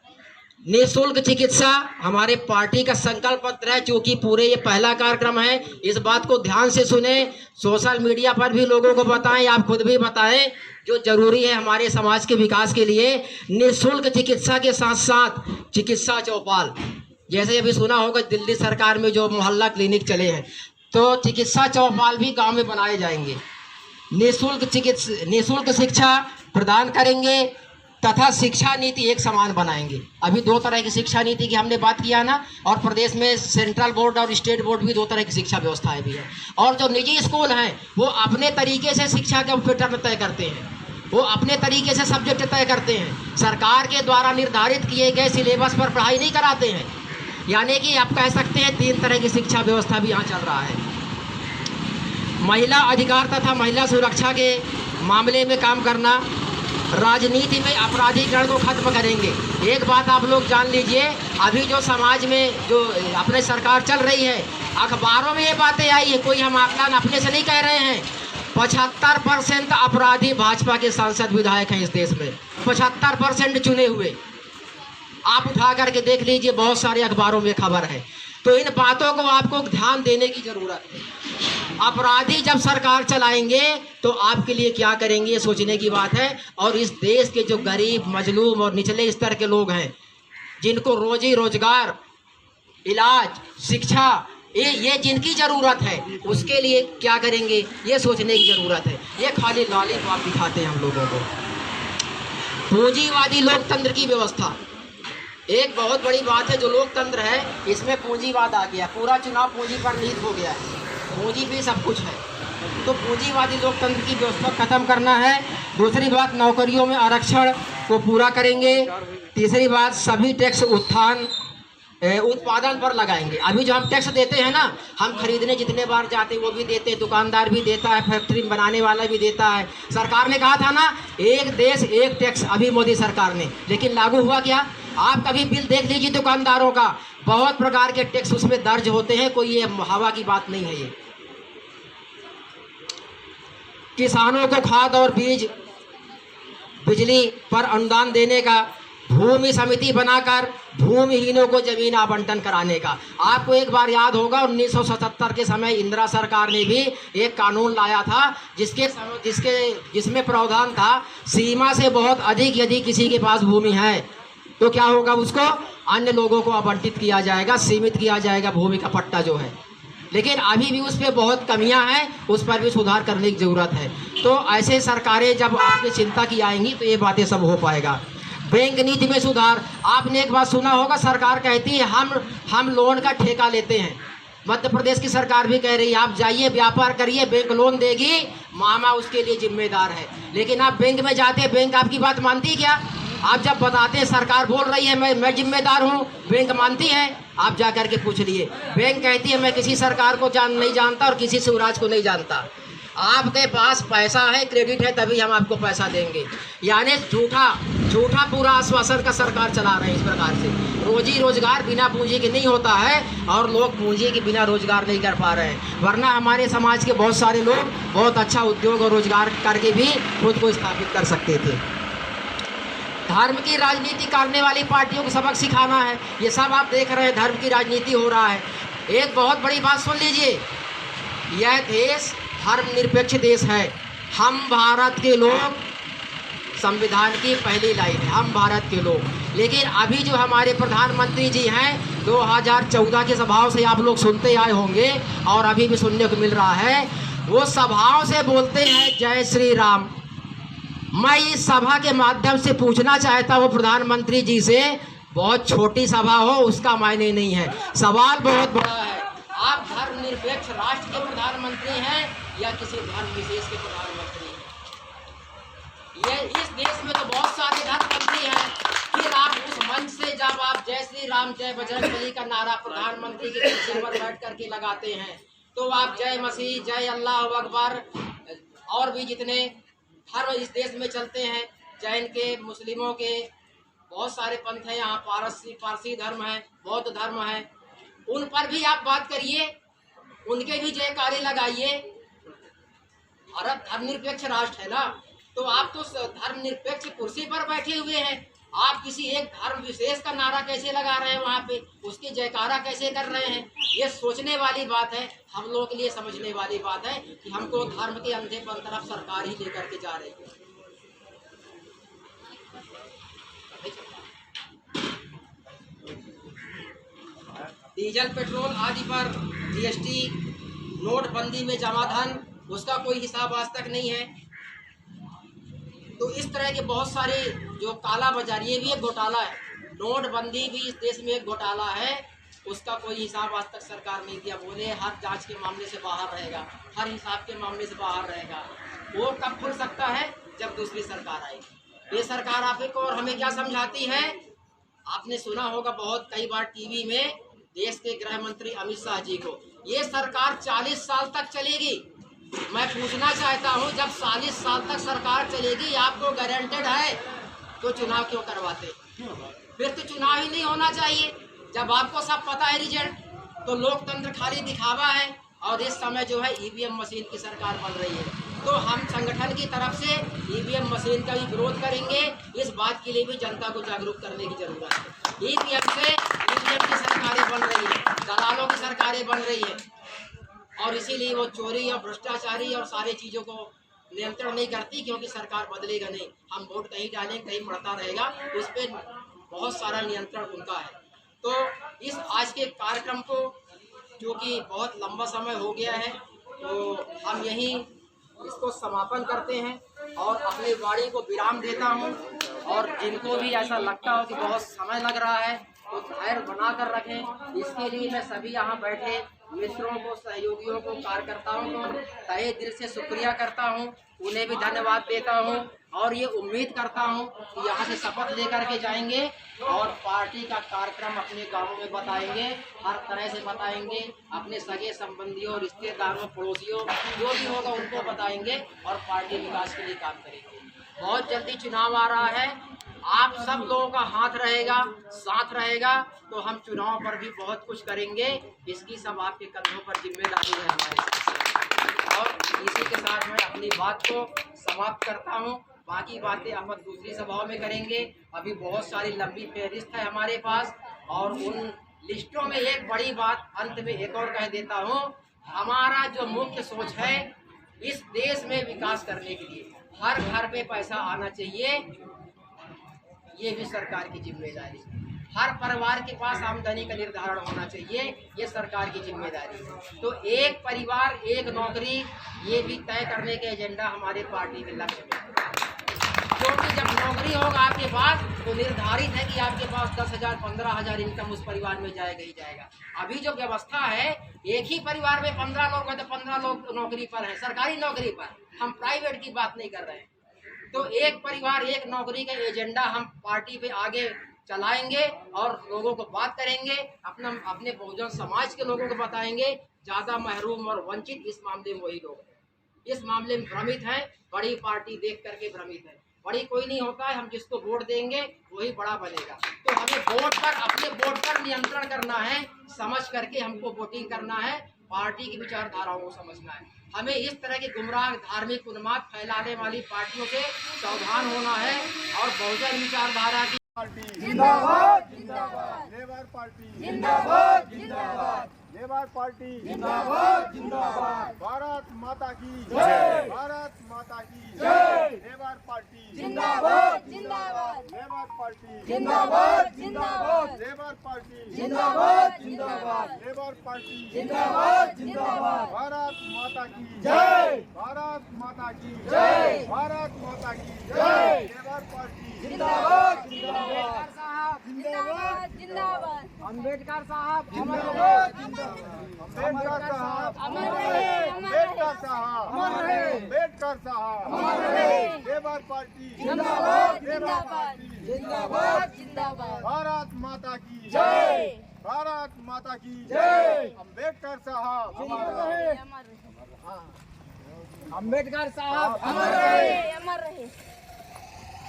निःशुल्क चिकित्सा हमारे पार्टी का संकल्प पत्र है। चूंकि पूरे ये पहला कार्यक्रम है, इस बात को ध्यान से सुने, सोशल मीडिया पर भी लोगों को बताएं, आप खुद भी बताएं, जो जरूरी है हमारे समाज के विकास के लिए। निःशुल्क चिकित्सा के साथ साथ चिकित्सा चौपाल, जैसे अभी सुना होगा दिल्ली सरकार में जो मोहल्ला क्लिनिक चले हैं, तो चिकित्सा चौपाल भी गांव में बनाए जाएंगे। निःशुल्क शिक्षा प्रदान करेंगे तथा शिक्षा नीति एक समान बनाएंगे। अभी 2 तरह की शिक्षा नीति की हमने बात किया ना, और प्रदेश में सेंट्रल बोर्ड और स्टेट बोर्ड भी 2 तरह की शिक्षा व्यवस्थाएं भी है। और जो निजी स्कूल हैं, वो अपने तरीके से शिक्षा के पैटर्न तय करते हैं, वो अपने तरीके से सब्जेक्ट तय करते हैं, सरकार के द्वारा निर्धारित किए गए सिलेबस पर पढ़ाई नहीं कराते हैं। यानी कि आप कह सकते हैं 3 तरह की शिक्षा व्यवस्था भी यहाँ चल रहा है। महिला अधिकार तथा महिला सुरक्षा के मामले में काम करना, राजनीति में अपराधीकरण को खत्म करेंगे। एक बात आप लोग जान लीजिए, अभी जो समाज में जो अपने सरकार चल रही है, अखबारों में ये बातें आई है, कोई हम आकलन अपने से नहीं कह रहे हैं, 75% अपराधी भाजपा के सांसद विधायक हैं इस देश में, 75% चुने हुए। आप उठा करके देख लीजिए, बहुत सारे अखबारों में खबर है। तो इन बातों को आपको ध्यान देने की जरूरत है। अपराधी जब सरकार चलाएंगे तो आपके लिए क्या करेंगे, ये सोचने की बात है। और इस देश के जो गरीब, मजलूम और निचले स्तर के लोग हैं, जिनको रोजी रोजगार, इलाज, शिक्षा, ये जिनकी ज़रूरत है, उसके लिए क्या करेंगे, ये सोचने की ज़रूरत है। ये खाली लॉलीपॉप दिखाते हैं हम लोगों को। पूंजीवादी लोकतंत्र की व्यवस्था एक बहुत बड़ी बात है। जो लोकतंत्र है, इसमें पूंजीवाद आ गया, पूरा चुनाव पूंजी पर नीत हो गया है, पूंजी भी सब कुछ है। तो पूंजीवादी लोकतंत्र की व्यवस्था खत्म करना है। दूसरी बात, नौकरियों में आरक्षण को पूरा करेंगे। तीसरी बात, सभी टैक्स उत्पादन पर लगाएंगे। अभी जो हम टैक्स देते हैं ना, हम खरीदने जितने बार जाते हैं वो भी देते हैं, दुकानदार भी देता है, फैक्ट्री बनाने वाला भी देता है। सरकार ने कहा था ना, एक देश एक टैक्स, अभी मोदी सरकार ने, लेकिन लागू हुआ क्या? आप कभी बिल देख लीजिए दुकानदारों का, बहुत प्रकार के टैक्स उसमें दर्ज होते हैं, कोई ये हवा की बात नहीं है। ये किसानों को खाद और बीज, बिजली पर अनुदान देने का, भूमि समिति बनाकर भूमिहीनों को जमीन आवंटन कराने का। आपको एक बार याद होगा 1977 के समय इंदिरा सरकार ने भी एक कानून लाया था जिसमें प्रावधान था सीमा से बहुत अधिक यदि किसी के पास भूमि है तो क्या होगा, उसको अन्य लोगों को आवंटित किया जाएगा, सीमित किया जाएगा भूमि का पट्टा जो है। लेकिन अभी भी उस पर बहुत कमियां हैं, उस पर भी सुधार करने की ज़रूरत है। तो ऐसे सरकारें जब आपकी चिंता की आएंगी तो ये बातें सब हो पाएगा। बैंक नीति में सुधार, आपने एक बात सुना होगा, सरकार कहती है हम लोन का ठेका लेते हैं। मध्य प्रदेश की सरकार भी कह रही है आप जाइए व्यापार करिए, बैंक लोन देगी, मामा उसके लिए जिम्मेदार है। लेकिन आप बैंक में जाते हैं, बैंक आपकी बात मानती है क्या? आप जब बताते हैं सरकार बोल रही है मैं जिम्मेदार हूँ, बैंक मानती है? आप जा करके पूछ लिए, बैंक कहती है मैं किसी सरकार को नहीं जानता और किसी शिवराज को नहीं जानता। आपके पास पैसा है, क्रेडिट है, तभी हम आपको पैसा देंगे। यानी झूठा पूरा आश्वासन का सरकार चला रहे हैं। इस प्रकार से रोजी रोजगार बिना पूंजी के नहीं होता है और लोग पूंजी के बिना रोजगार नहीं कर पा रहे हैं। वरना हमारे समाज के बहुत सारे लोग बहुत अच्छा उद्योग और रोजगार करके भी खुद को स्थापित कर सकते थे। धर्म की राजनीति करने वाली पार्टियों को सबक सिखाना है। ये सब आप देख रहे हैं, धर्म की राजनीति हो रहा है। एक बहुत बड़ी बात सुन लीजिए, यह देश धर्मनिरपेक्ष देश है। हम भारत के लोग, संविधान की पहली लाइन है, हम भारत के लोग। लेकिन अभी जो हमारे प्रधानमंत्री जी हैं 2014 के सभाओं से आप लोग सुनते आए होंगे और अभी भी सुनने को मिल रहा है, वो सभाओं से बोलते हैं जय श्री राम। मैं इस सभा के माध्यम से पूछना चाहता हूँ प्रधानमंत्री जी से, बहुत छोटी सभा हो उसका मायने नहीं है, सवाल बहुत बड़ा है। आप धर्मनिरपेक्ष राष्ट्र के प्रधानमंत्री हैं या किसी धर्म विशेष के प्रधानमंत्री हैं? ये इस देश में तो बहुत सारे धर्ममंत्री हैं, फिर आप उस मंच से जब आप जय श्री राम जय बजरंगबली का नारा प्रधानमंत्री के कुर्सी पर बैठ करके लगाते हैं तो आप जय मसीह, जय अल्लाह अकबर और भी जितने धर्म इस देश में चलते हैं, जैन के, मुस्लिमों के बहुत सारे पंथ हैं, यहाँ पारसी धर्म है, बौद्ध धर्म है, उन पर भी आप बात करिए, उनके भी जयकारे लगाइए। भारत धर्मनिरपेक्ष राष्ट्र है ना, तो आप तो धर्मनिरपेक्ष कुर्सी पर बैठे हुए हैं, आप किसी एक धर्म विशेष का नारा कैसे लगा रहे हैं, वहाँ पे उसकी जयकारा कैसे कर रहे हैं? ये सोचने वाली बात है, हम लोगों के लिए समझने वाली बात है कि हमको धर्म के अंधेपन तरफ सरकार ही लेकर के जा रही है। डीजल पेट्रोल आदि पर जीएसटी, नोटबंदी में जमा धन, उसका कोई हिसाब आज तक नहीं है। तो इस तरह के बहुत सारे जो काला बाजार, ये भी एक घोटाला है। नोटबंदी भी इस देश में एक घोटाला है, उसका कोई हिसाब आज तक सरकार नहीं दिया। बोले हर जांच के मामले से बाहर रहेगा, हर हिसाब के मामले से बाहर रहेगा। वो कब खुल सकता है? जब दूसरी सरकार आएगी। ये सरकार आपको और हमें क्या समझाती है? आपने सुना होगा बहुत कई बार टीवी में देश के गृह मंत्री अमित शाह जी को, ये सरकार 40 साल तक चलेगी। मैं पूछना चाहता हूं, जब 40 साल तक सरकार चलेगी, आपको गारंटेड है तो चुनाव क्यों करवाते? फिर तो चुनाव ही नहीं होना चाहिए। जब आपको सब पता है रिजल्ट, तो लोकतंत्र खाली दिखावा है। और इस समय जो है ईवीएम मशीन की सरकार बन रही है। तो हम संगठन की तरफ से ईवीएम मशीन का भी विरोध करेंगे। इस बात के लिए भी जनता को जागरूक करने की जरूरत है। ईवीएम की सरकारें बन रही है, दलालों की सरकारें बन रही है, और इसीलिए वो चोरी और भ्रष्टाचारी और सारी चीज़ों को नियंत्रण नहीं करती, क्योंकि सरकार बदलेगा नहीं। हम वोट कहीं डालें, कहीं बढ़ता रहेगा, उस पर बहुत सारा नियंत्रण उनका है। तो इस आज के कार्यक्रम को, क्योंकि बहुत लंबा समय हो गया है, तो हम यहीं इसको समापन करते हैं और अपनी वाणी को विराम देता हूं। और जिनको भी ऐसा लगता हो कि बहुत समय लग रहा है, तो धैर्य बना कर रखें। इसके लिए मैं सभी यहाँ बैठे मित्रों को, सहयोगियों को, कार्यकर्ताओं को तहे दिल से शुक्रिया करता हूँ, उन्हें भी धन्यवाद देता हूँ। और ये उम्मीद करता हूँ कि यहाँ से शपथ लेकर के जाएंगे और पार्टी का कार्यक्रम अपने गांवों में बताएंगे, हर तरह से बताएंगे, अपने सगे संबंधियों, रिश्तेदारों, पड़ोसियों, जो भी होगा उनको बताएंगे और पार्टी विकास के लिए काम करेंगे। बहुत जल्दी चुनाव आ रहा है, आप सब लोगों का हाथ रहेगा, साथ रहेगा, तो हम चुनाव पर भी बहुत कुछ करेंगे। इसकी सब आपके कंधों पर जिम्मेदारी है हमारे। और इसी के साथ मैं अपनी बात को समाप्त करता हूँ। बाकी बातें अपन दूसरी सभाओं में करेंगे। अभी बहुत सारी लंबी फहरिस्त है हमारे पास, और उन लिस्टों में एक बड़ी बात अंत में एक और कह देता हूँ। हमारा जो मुख्य सोच है इस देश में विकास करने के लिए हर घर पे पैसा आना चाहिए, ये भी सरकार की जिम्मेदारी है। हर परिवार के पास आमदनी का निर्धारण होना चाहिए, ये सरकार की जिम्मेदारी है। तो एक परिवार एक नौकरी, ये भी तय करने के एजेंडा हमारे पार्टी के लक्ष्य में है। क्योंकि जब नौकरी होगा आपके पास तो निर्धारित है कि आपके पास 10,000 15,000 इनकम उस परिवार में जाएगा ही जाएगा। अभी जो व्यवस्था है, एक ही परिवार में 15 लोग हैं तो 15 लोग नौकरी पर हैं, सरकारी नौकरी पर। हम प्राइवेट की बात नहीं कर रहे हैं। तो एक परिवार एक नौकरी का एजेंडा हम पार्टी पे आगे चलाएंगे और लोगों को बात करेंगे, अपने बहुजन समाज के लोगों को बताएंगे। ज़्यादा महरूम और वंचित इस मामले में वही लोग हैं। इस मामले में भ्रमित हैं, बड़ी पार्टी देख करके भ्रमित है। बड़ी कोई नहीं होता है, हम जिसको वोट देंगे वही बड़ा बनेगा। तो हमें वोट पर, अपने वोट पर नियंत्रण करना है, समझ करके हमको वोटिंग करना है, पार्टी की विचारधाराओं को समझना है। हमें इस तरह के गुमराह धार्मिक उन्माद फैलाने वाली पार्टियों से सावधान होना है और बहुजन विचारधारा की जिंदाबाद जिंदाबाद, लेबर पार्टी जिंदाबाद जिंदाबाद, लेबर पार्टी जिंदाबाद जिंदाबाद, भारत माता की जय, भारत माता की जय, लेबर पार्टी जिंदाबाद जिंदाबाद, लेबर पार्टी जिंदाबाद जिंदाबाद, लेबर पार्टी जिंदाबाद जिंदाबाद, लेबर पार्टी जिंदाबाद जिंदाबाद, भारत माता की जय, भारत माता की जय, भारत माता की जय, लेबर पार्टी जिंदाबाद जिंदाबाद, जिंदाबाद जिंदाबाद, अम्बेडकर साहब जिंदाबाद जिंदाबाद, अम्बेडकर साहब अमर रहे, अम्बेडकर साहब अमर रहे, अम्बेडकर साहब अमर रहे, लेबर पार्टी जिंदाबाद लेबर जिंदाबाद, पार्टी जिंदाबाद जिंदाबाद, भारत माता की जय, भारत माता की जय, अम्बेडकर साहब अमर रहे, अम्बेडकर साहब अमर रहे, अमर रहे,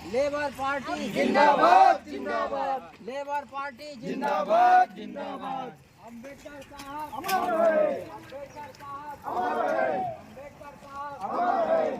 लेबर पार्टी जिंदाबाद जिंदाबाद, लेबर पार्टी जिंदाबाद जिंदाबाद, अम्बेडकर साहब अमर रहे, अम्बेडकर साहब अमर रहे, अम्बेडकर साहब अमर रहे।